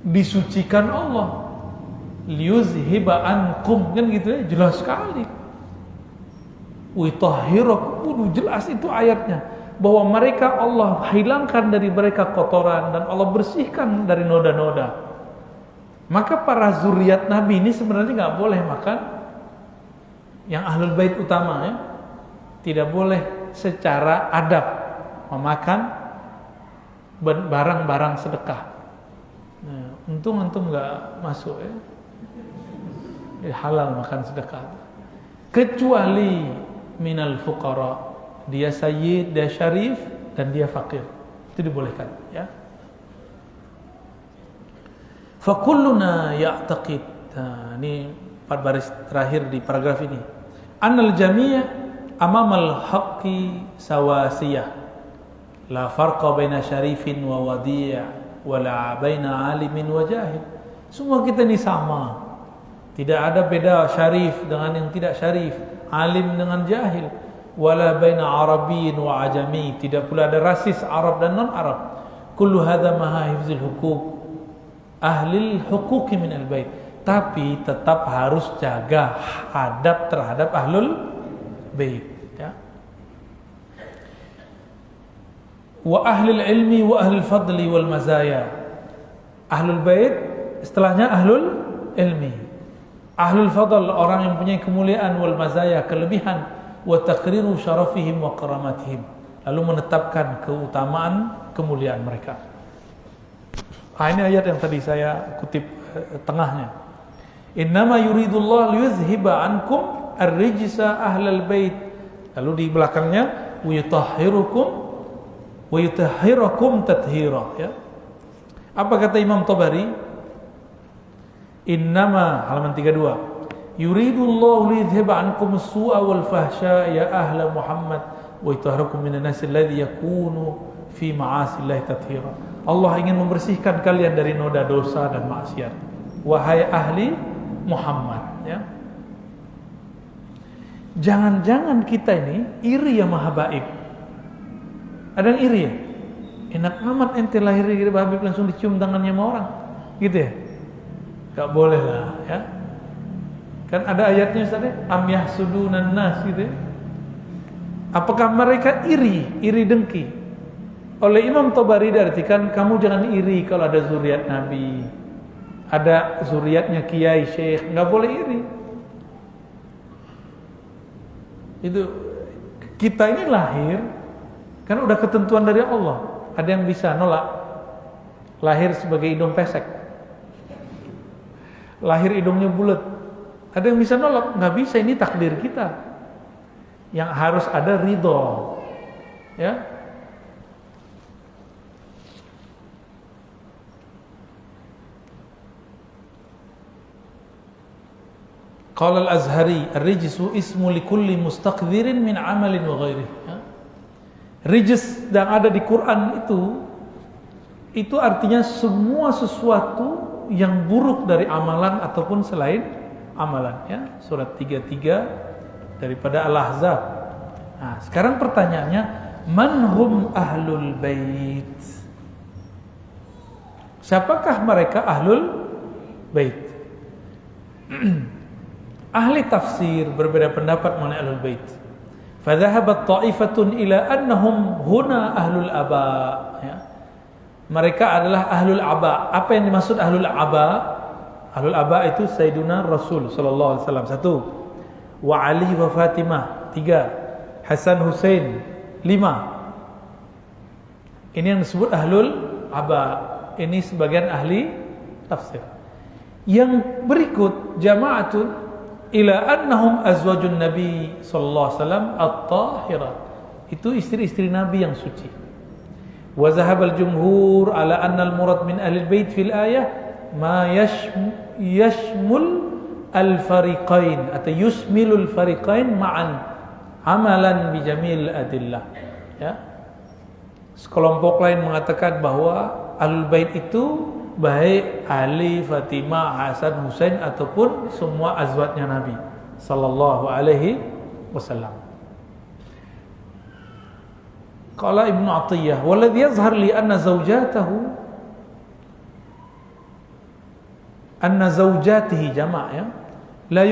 disucikan Allah. Liyuzhiba ankum, kan gitu ya, jelas sekali. Witahhirakum, jelas itu ayatnya, bahwa mereka Allah hilangkan dari mereka kotoran dan Allah bersihkan dari noda-noda. Maka para zuriat Nabi ini sebenarnya nggak boleh makan yang ahlul bait utama, ya. Tidak boleh secara adab memakan barang-barang sedekah. Nah, untung antum nggak masuk, ya. Halal makan sedekah. Kecuali minal fuqara, dia sayyid, dia syarif, dan dia fakir, itu dibolehkan, ya. Fakulluna ya'taqid. Nah, ini 4 baris terakhir di paragraf ini. Annal jami' amamal haqqi sawasiyah. La farqa baina syarifin wa wadi' wala baina alimin wa jahil. Semua kita ini sama. Tidak ada beda syarif dengan yang tidak syarif, alim dengan jahil. Wala baina arabiyyin wa ajami. Tidak pula ada rasis Arab dan non-Arab. Kullu hadza maha hifzil huquq ahlil huquqi min al-bait. Tapi tetap harus jaga adab terhadap ahlul bait, ya. Wa ahlul ilmi wa ahlul fadli wal mazaya. Ahlul bait setelahnya ahlul ilmi. Ahlul fadl, orang yang punya kemuliaan, wal mazaya, kelebihan, wa taqriru syarafihim wa karamatihim, lalu menetapkan keutamaan kemuliaan mereka. Ini ayat yang tadi saya kutip tengahnya. Innama yuridullah liyuzhiba ankum ar-rijsa ahlal bait. Lalu di belakangnya wa yutahhirakum tathira, ya. Apa kata Imam Tabari? Innama, halaman 32. Yuridullahu liyuzhiba ankum as-su'a wal fahsya ya ahla Muhammad wa yutahhirakum minan nasi alladhi yakunu fi ma'asillahi tathira. Allah ingin membersihkan kalian dari noda dosa dan maksiat. Wahai ahli Muhammad, ya. Jangan-jangan kita ini iri sama habaib. Ada yang iri ya? Enak amat ente lahir dari habaib langsung dicium tangannya sama orang, gitu ya? Gak boleh lah, ya. Kan ada ayatnya Ustaz, am yahsudunan nas, gitu ya. Apakah mereka iri dengki? Oleh Imam Tabari diartikan, kamu jangan iri kalau ada zuriat Nabi, ada zuriatnya kiai, syekh, nggak boleh iri. Itu kita ini lahir kan udah ketentuan dari Allah. Ada yang bisa nolak? Lahir sebagai hidung pesek, lahir hidungnya bulat. Ada yang bisa nolak? Nggak bisa, ini takdir kita. Yang harus ada ridho, ya. Qala al-Azhari, ar-rijsu ismu likulli mustaqdirin min amalin wa ghairihi. Ya. Rijs yang ada di Quran itu artinya semua sesuatu yang buruk dari amalan ataupun selain amalan, ya. Surat 33 daripada Al-Ahzab. Nah, sekarang pertanyaannya, man hum ahlul bait? Siapakah mereka ahlul bait? Ahli tafsir berbeda pendapat mengenai ahlul bait. Fadhahabat ta'ifatun ila annahum huna ahlul aba, ya. Mereka adalah ahlul aba. Apa yang dimaksud ahlul aba? Ahlul aba itu Sayyiduna Rasul sallallahu alaihi wasallam, 1. Wa Ali wa Fatimah, 3. Hasan Husain, 5. Ini yang disebut ahlul aba. Ini sebagian ahli tafsir. Yang berikut jama'atun ila annahum azwajun Nabi sallallahu alaihi wasallam at-tahirat. Itu istri-istri Nabi yang suci. Wa zahabal jumhur ala anna al-murad min ahli al-bait fil ayah ma yashmul al-fariqain atau yusmilul fariqain ma'an amalan bi jamil adillah, ya. Sekelompok lain mengatakan bahwa ahlul bait itu baik Ali, Fatimah, Hasan, Husain ataupun semua azwajnya Nabi sallallahu alaihi wasallam. Qala Ibnu Athiyyah, "Walladhi yazhar li anna zawjatihi jama', ya, la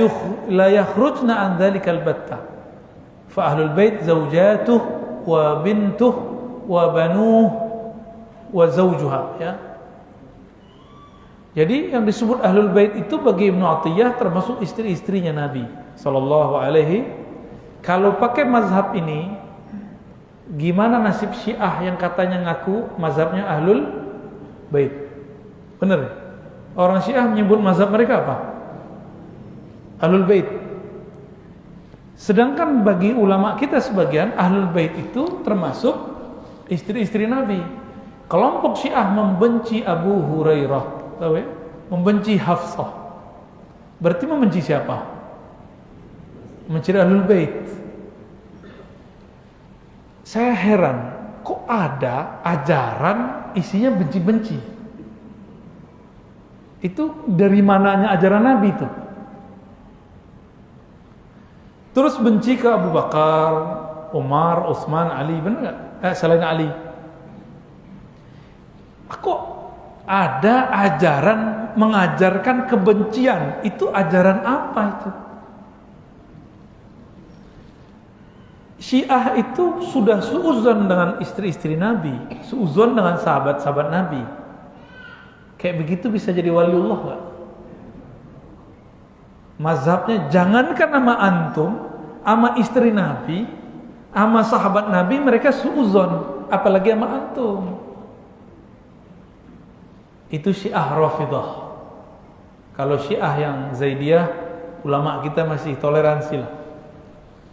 yakhrujna an dhalika al-batta. Fa ahlul bait zawjatuhu wa bintuhu wa banuhu wa zawjuha," ya. Jadi yang disebut ahlul bait itu bagi Ibnu Athiyyah termasuk istri-istrinya Nabi sallallahu alaihi. Kalau pakai mazhab ini, gimana nasib Syiah yang katanya ngaku mazhabnya ahlul bait? Benar? Orang Syiah menyebut mazhab mereka apa? Ahlul bait. Sedangkan bagi ulama kita sebagian, ahlul bait itu termasuk istri-istri Nabi. Kelompok Syiah membenci Abu Hurairah, tahu ya? Membenci Hafsah. Berarti membenci siapa? Membenci ahlul bait. Saya heran, kok ada ajaran isinya benci-benci? Itu dari mananya ajaran Nabi itu? Terus benci ke Abu Bakar, Umar, Utsman, Ali, benar nggak? Selain Ali. Kok ada ajaran mengajarkan kebencian? Itu ajaran apa itu? Syiah itu sudah suuzon dengan istri-istri Nabi, suuzon dengan sahabat-sahabat Nabi. Kayak begitu bisa jadi waliullah gak? Mazhabnya jangankan sama antum, sama istri Nabi, sama sahabat Nabi mereka suuzon, apalagi sama antum. Itu Syiah Rafidah. Kalau Syiah yang Zaidiyah, ulama kita masih toleransi lah.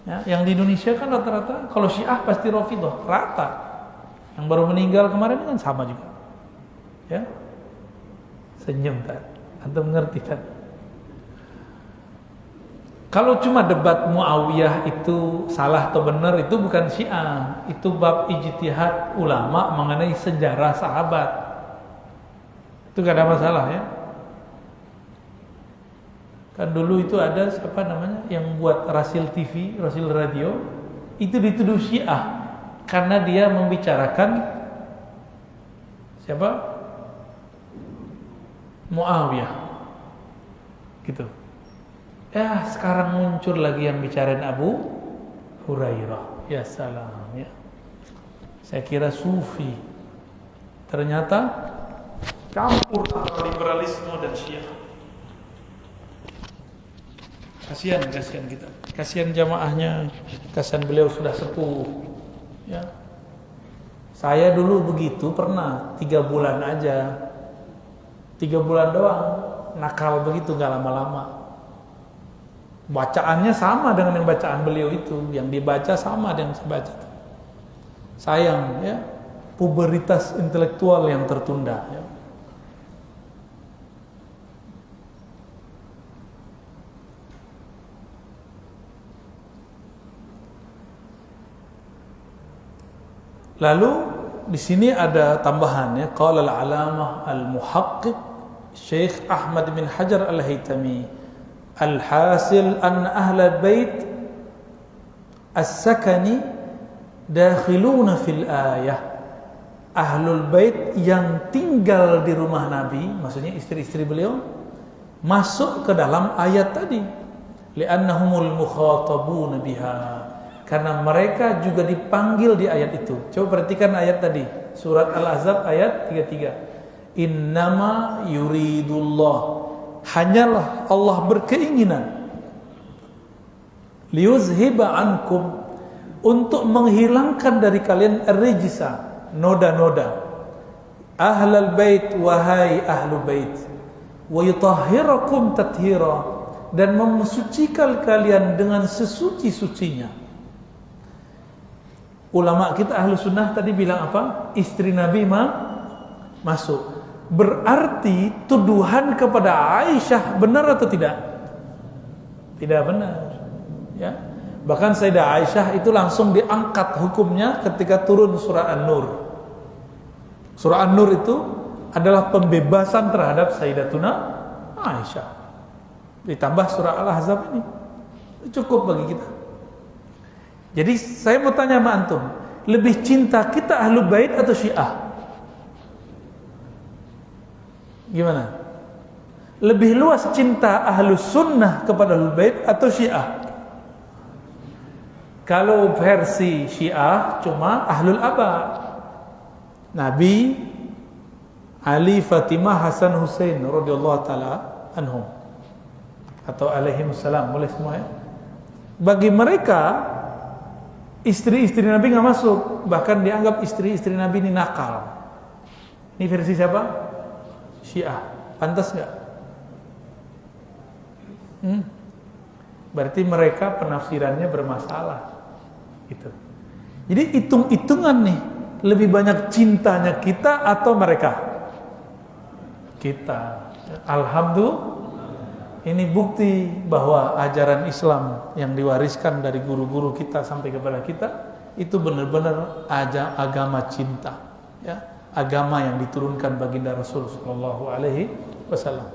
Ya, yang di Indonesia kan rata-rata kalau Syiah pasti Rafidah, rata. Yang baru meninggal kemarin kan sama juga. Ya. Senyum tak? Antum mengerti kan? Kalau cuma debat Muawiyah itu salah atau benar, itu bukan Syiah, itu bab ijtihad ulama mengenai sejarah sahabat. Itu gak ada masalah, ya. Kan dulu itu ada siapa namanya yang buat Rasil TV, Rasil Radio, itu dituduh Syiah karena dia membicarakan siapa? Muawiyah. Gitu. Ya, sekarang muncul lagi yang bicarain Abu Hurairah. Ya salam, ya. Saya kira sufi. Ternyata campur antara liberalisme dan Syiah. Kasihan kita. Kasihan jamaahnya. Kasihan beliau sudah sepuh. Ya. Saya dulu begitu pernah 3 bulan aja. 3 bulan doang. Nakal begitu, gak lama-lama. Bacaannya sama dengan yang bacaan beliau itu. Yang dibaca sama dengan yang saya baca. Sayang, ya. Puberitas intelektual yang tertunda, ya. Lalu di sini ada tambahannya, qala al-alamah al-muhaqqiq Syekh Ahmad bin Hajar al-Haytami, al-hasil anna ahla bait as-sakani dakhiluna fil ayah. Ahlul bait yang tinggal di rumah Nabi, maksudnya istri-istri beliau, masuk ke dalam ayat tadi. Li'annahumul mukhatabuna biha, karena mereka juga dipanggil di ayat itu. Coba perhatikan ayat tadi, surat Al-Ahzab ayat 33. Innama yuridullah, hanyalah Allah berkeinginan, liyuzhiba ankum, untuk menghilangkan dari kalian rijsa, noda-noda, ahlal bait, wahai ahlu bait, wa yutahhirakum tathira, dan memensucikan kalian dengan sesuci-sucinya. Ulama kita ahlu sunnah tadi bilang apa? Istri Nabi masuk. Berarti tuduhan kepada Aisyah benar atau tidak? Tidak benar, ya. Bahkan Sayyidah Aisyah itu langsung diangkat hukumnya ketika turun surah An-Nur. Surah An-Nur itu adalah pembebasan terhadap Sayyidatuna Aisyah. Ditambah surah Al-Ahzab ini cukup bagi kita. Jadi saya mau tanya sama antum, lebih cinta kita Ahlul Bait atau Syiah? Gimana? Lebih luas cinta Ahlus Sunnah kepada Ahlul Bait atau Syiah? Kalau versi Syiah cuma Ahlul Aba, Nabi, Ali, Fatimah, Hasan, Husain radhiyallahu taala anhum, atau alaihimussalam, boleh semua ya. Bagi mereka istri-istri Nabi nggak masuk, bahkan dianggap istri-istri Nabi ini nakal. Ini versi siapa? Syiah. Pantas nggak? Berarti mereka penafsirannya bermasalah. Gitu. Jadi hitung-hitungan nih, lebih banyak cintanya kita atau mereka? Kita. Alhamdulillah. Ini bukti bahwa ajaran Islam yang diwariskan dari guru-guru kita sampai kepada kita itu benar-benar agama cinta, ya, agama yang diturunkan baginda Rasul sallallahu alaihi wasallam.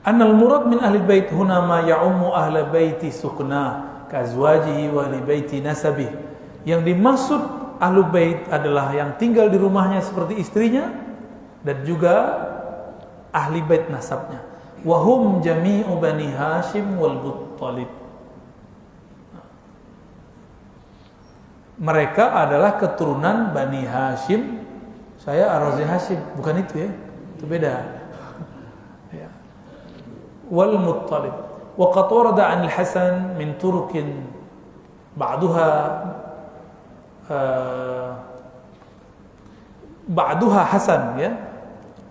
Annal murad min ahli bait huna ma ya'ummu ahli baiti sukna kazwajihi wa li baiti nasabih. Yang dimaksud ahli bait adalah yang tinggal di rumahnya seperti istrinya dan juga ahli bait nasabnya. Wahum jami'u bani Hashim wal Muttalib. Mereka adalah keturunan Bani Hashim. Saya Ar-Razi Hashim, bukan itu ya, itu beda. Ya. Wal Muttalib. Wa qad warada 'an al-Hasan min turukin ba'daha Hasan, ya.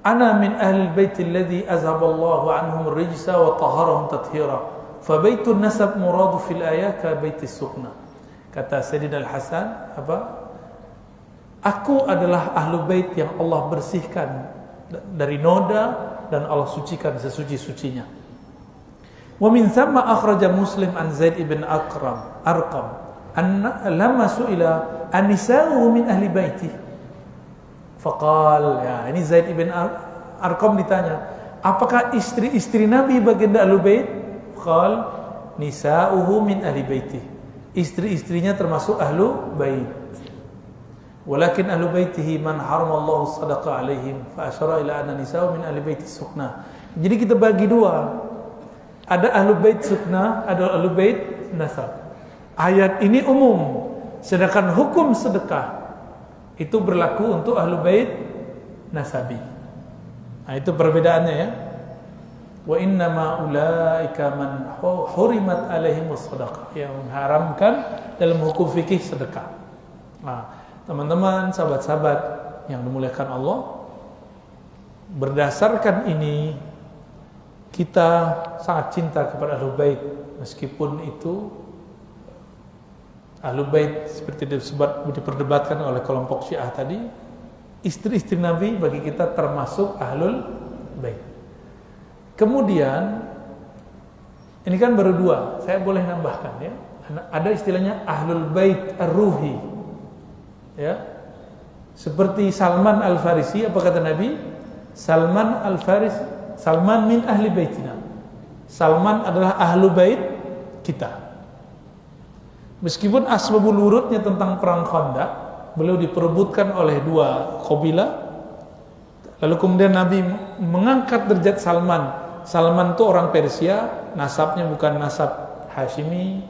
Ana min ahli bait alladhi azhaballahu anhum ar-rijsa wa tahharahum tathira. Fa baitun nasab muradu fil ayat ka baitis sukna. Kata Sayyidina Al-Hasan, apa? Aku adalah ahlu bait yang Allah bersihkan dari noda dan Allah sucikan sesuci-sucinya. Wa min thamma akhraja Muslim an Zaid ibn Arqam anna lamma su'ila an-nisa'u min ahli baiti. Faqal, ya, ini Zaid ibn Arqam ditanya, apakah istri-istri Nabi baginda Ahlul Bait? Qal, nisa'uhu min ahli baiti. Istri-istrinya termasuk Ahlul Bait. Walakin Ahlul Baitihi man haramallahu sadaqa alaihim fa asyara ila anna nisa'u min ahli baiti sukna. Jadi kita bagi dua. Ada Ahlul Bait sukna, ada Ahlul Bait nasab. Ayat ini umum, sedangkan hukum sedekah itu berlaku untuk Ahlul Bait nasabi. Nah, itu perbedaannya ya. Wa innama ulaika man hurimat alaihimus shadaqah, yang mengharamkan dalam hukum fikih sedekah. Nah, teman-teman, sahabat-sahabat yang dimuliakan Allah, berdasarkan ini kita sangat cinta kepada Ahlul Bait, meskipun itu Ahlul Bait seperti diperdebatkan oleh kelompok Syiah tadi, istri-istri Nabi bagi kita termasuk Ahlul Bait. Kemudian ini kan baru dua, saya boleh nambahkan ya. Ada istilahnya Ahlul Bait Ar-Ruhi. Ya. Seperti Salman Al-Farisi, apa kata Nabi? Salman Al-Farisi, Salman min ahli baitina. Salman adalah ahlu bait kita. Meskipun asbabul wurudnya tentang perang Khandaq, beliau diperebutkan oleh dua kabilah. Lalu kemudian Nabi mengangkat derajat Salman. Salman itu orang Persia, nasabnya bukan nasab Hashimi,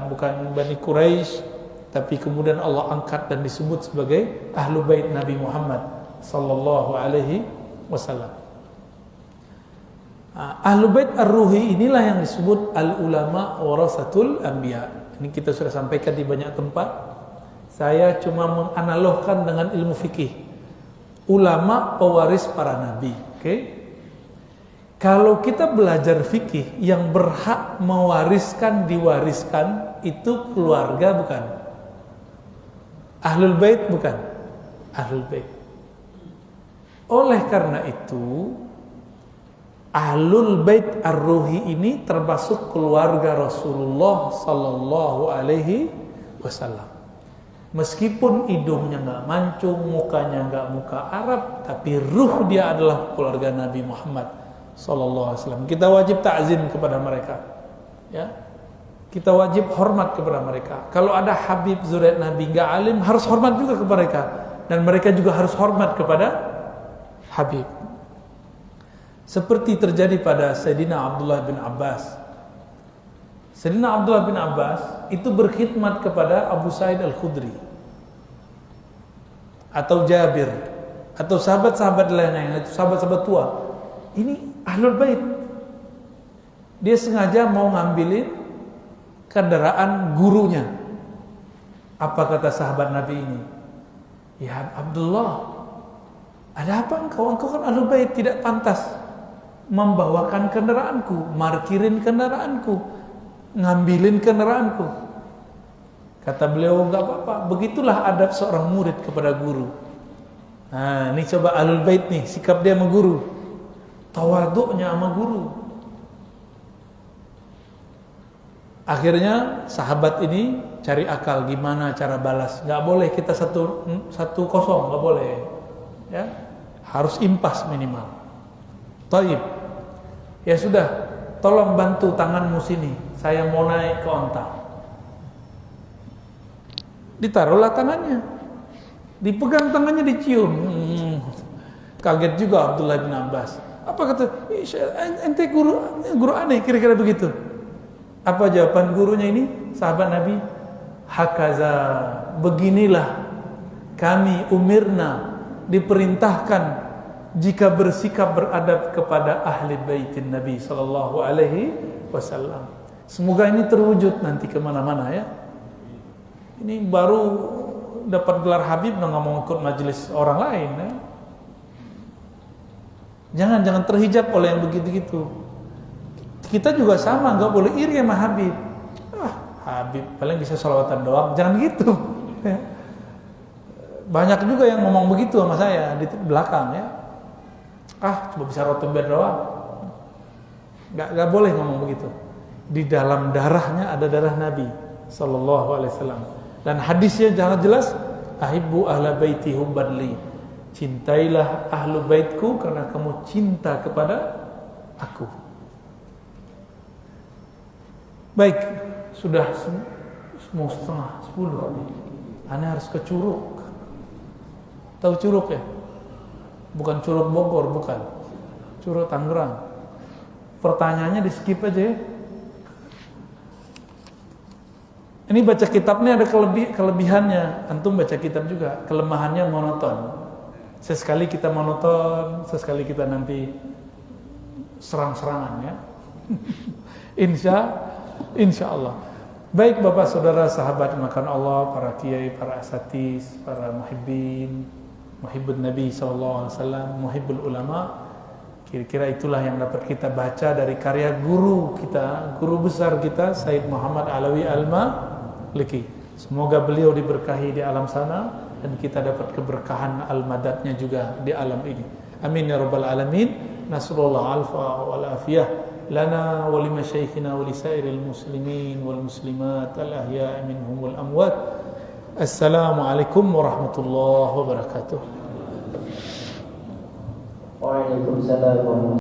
bukan Bani Quraisy, tapi kemudian Allah angkat dan disebut sebagai ahlu bait Nabi Muhammad sallallahu alaihi wasallam. Ahlu bait ar-ruhi inilah yang disebut al-ulama warasatul anbiya. Ini kita sudah sampaikan di banyak tempat. Saya cuma menganalogkan dengan ilmu fikih. Ulama pewaris para nabi, oke? Kalau kita belajar fikih, yang berhak mewariskan, diwariskan itu keluarga bukan? Ahlul bait bukan? Ahlul bait. Oleh karena itu, Ahlul bait ar-ruhi ini termasuk keluarga Rasulullah sallallahu alaihi wasallam. Meskipun hidungnya enggak mancung, mukanya enggak muka Arab, tapi ruh dia adalah keluarga Nabi Muhammad sallallahu alaihi wasallam. Kita wajib ta'zim kepada mereka. Ya. Kita wajib hormat kepada mereka. Kalau ada Habib zuriat Nabi enggak alim, harus hormat juga kepada mereka, dan mereka juga harus hormat kepada Habib. Seperti terjadi pada Sayyidina Abdullah bin Abbas. Sayyidina Abdullah bin Abbas itu berkhidmat kepada Abu Sa'id Al-Khudri atau Jabir atau sahabat-sahabat lainnya, sahabat-sahabat tua. Ini Ahlul Bait. Dia sengaja mau ngambilin kendaraan gurunya. Apa kata sahabat Nabi ini? Ya Abdullah, ada apa engkau? Engkau kan Ahlul Bait, tidak pantas membawakan kendaraanku, markirin kendaraanku, ngambilin kendaraanku. Kata beliau, enggak apa-apa. Begitulah adab seorang murid kepada guru. Nah, ini coba Ahlul Bait nih, sikap dia sama guru. Tawaduknya sama guru. Akhirnya sahabat ini cari akal gimana cara balas. Enggak boleh kita 1-0, enggak boleh. Ya. Harus impas minimal. Taib. Ya sudah, tolong bantu tanganmu sini. Saya mau naik ke onta. Ditaruhlah tangannya. Dipegang tangannya, dicium. Kaget juga Abdullah bin Abbas. Apa kata? Ente guru aneh, kira-kira begitu. Apa jawaban gurunya ini? Sahabat Nabi, hakaza, beginilah kami umirna, diperintahkan jika bersikap beradab kepada ahli baitin Nabi sallallahu alaihi wasallam. Semoga ini terwujud nanti kemana-mana ya. Ini baru dapat gelar Habib nggak mau ikut majelis orang lain ya. Jangan terhijab oleh yang begitu-gitu. Kita juga sama, nggak boleh iri sama Habib. Habib paling bisa sholawatan doang, jangan gitu. Banyak juga yang ngomong begitu sama saya di belakang ya. Cuma bisa rotember doang. Gak boleh ngomong begitu. Di dalam darahnya ada darah Nabi sallallahu alaihi wasallam. Dan hadisnya jangan jelas, ahibbu ahla baiti hubban li. Cintailah ahlu baitku karena kamu cinta kepada aku. Baik, sudah mau 9:30. Ana harus ke Curug. Tahu Curug ya? Bukan Curug Bogor, bukan. Curug Tangerang. Pertanyaannya di skip aja ya. Ini baca kitabnya ada kelebihannya. Antum baca kitab juga. Kelemahannya monoton. Sesekali kita monoton, sesekali kita nanti serang-serangan ya. Insya Allah. Baik Bapak Saudara sahabat makan Allah, para kiai, para asatis, para muhibbin, muhibbun Nabi sallallahu alaihi wasallam, muhibbul ulama. Kira-kira itulah yang dapat kita baca dari karya guru kita, guru besar kita Sayyid Muhammad Alawi Al-Maliki. Semoga beliau diberkahi di alam sana dan kita dapat keberkahan al-madatnya juga di alam ini. Amin ya rabbal alamin. Nasrullah alfa wal afiyah lana wa limasyayikhina wa lisairil muslimin wal muslimat al ahya'i minhum wal amwat. Assalamualaikum warahmatullahi wabarakatuh. Waalaikumsalam warahmatullahi wabarakatuh.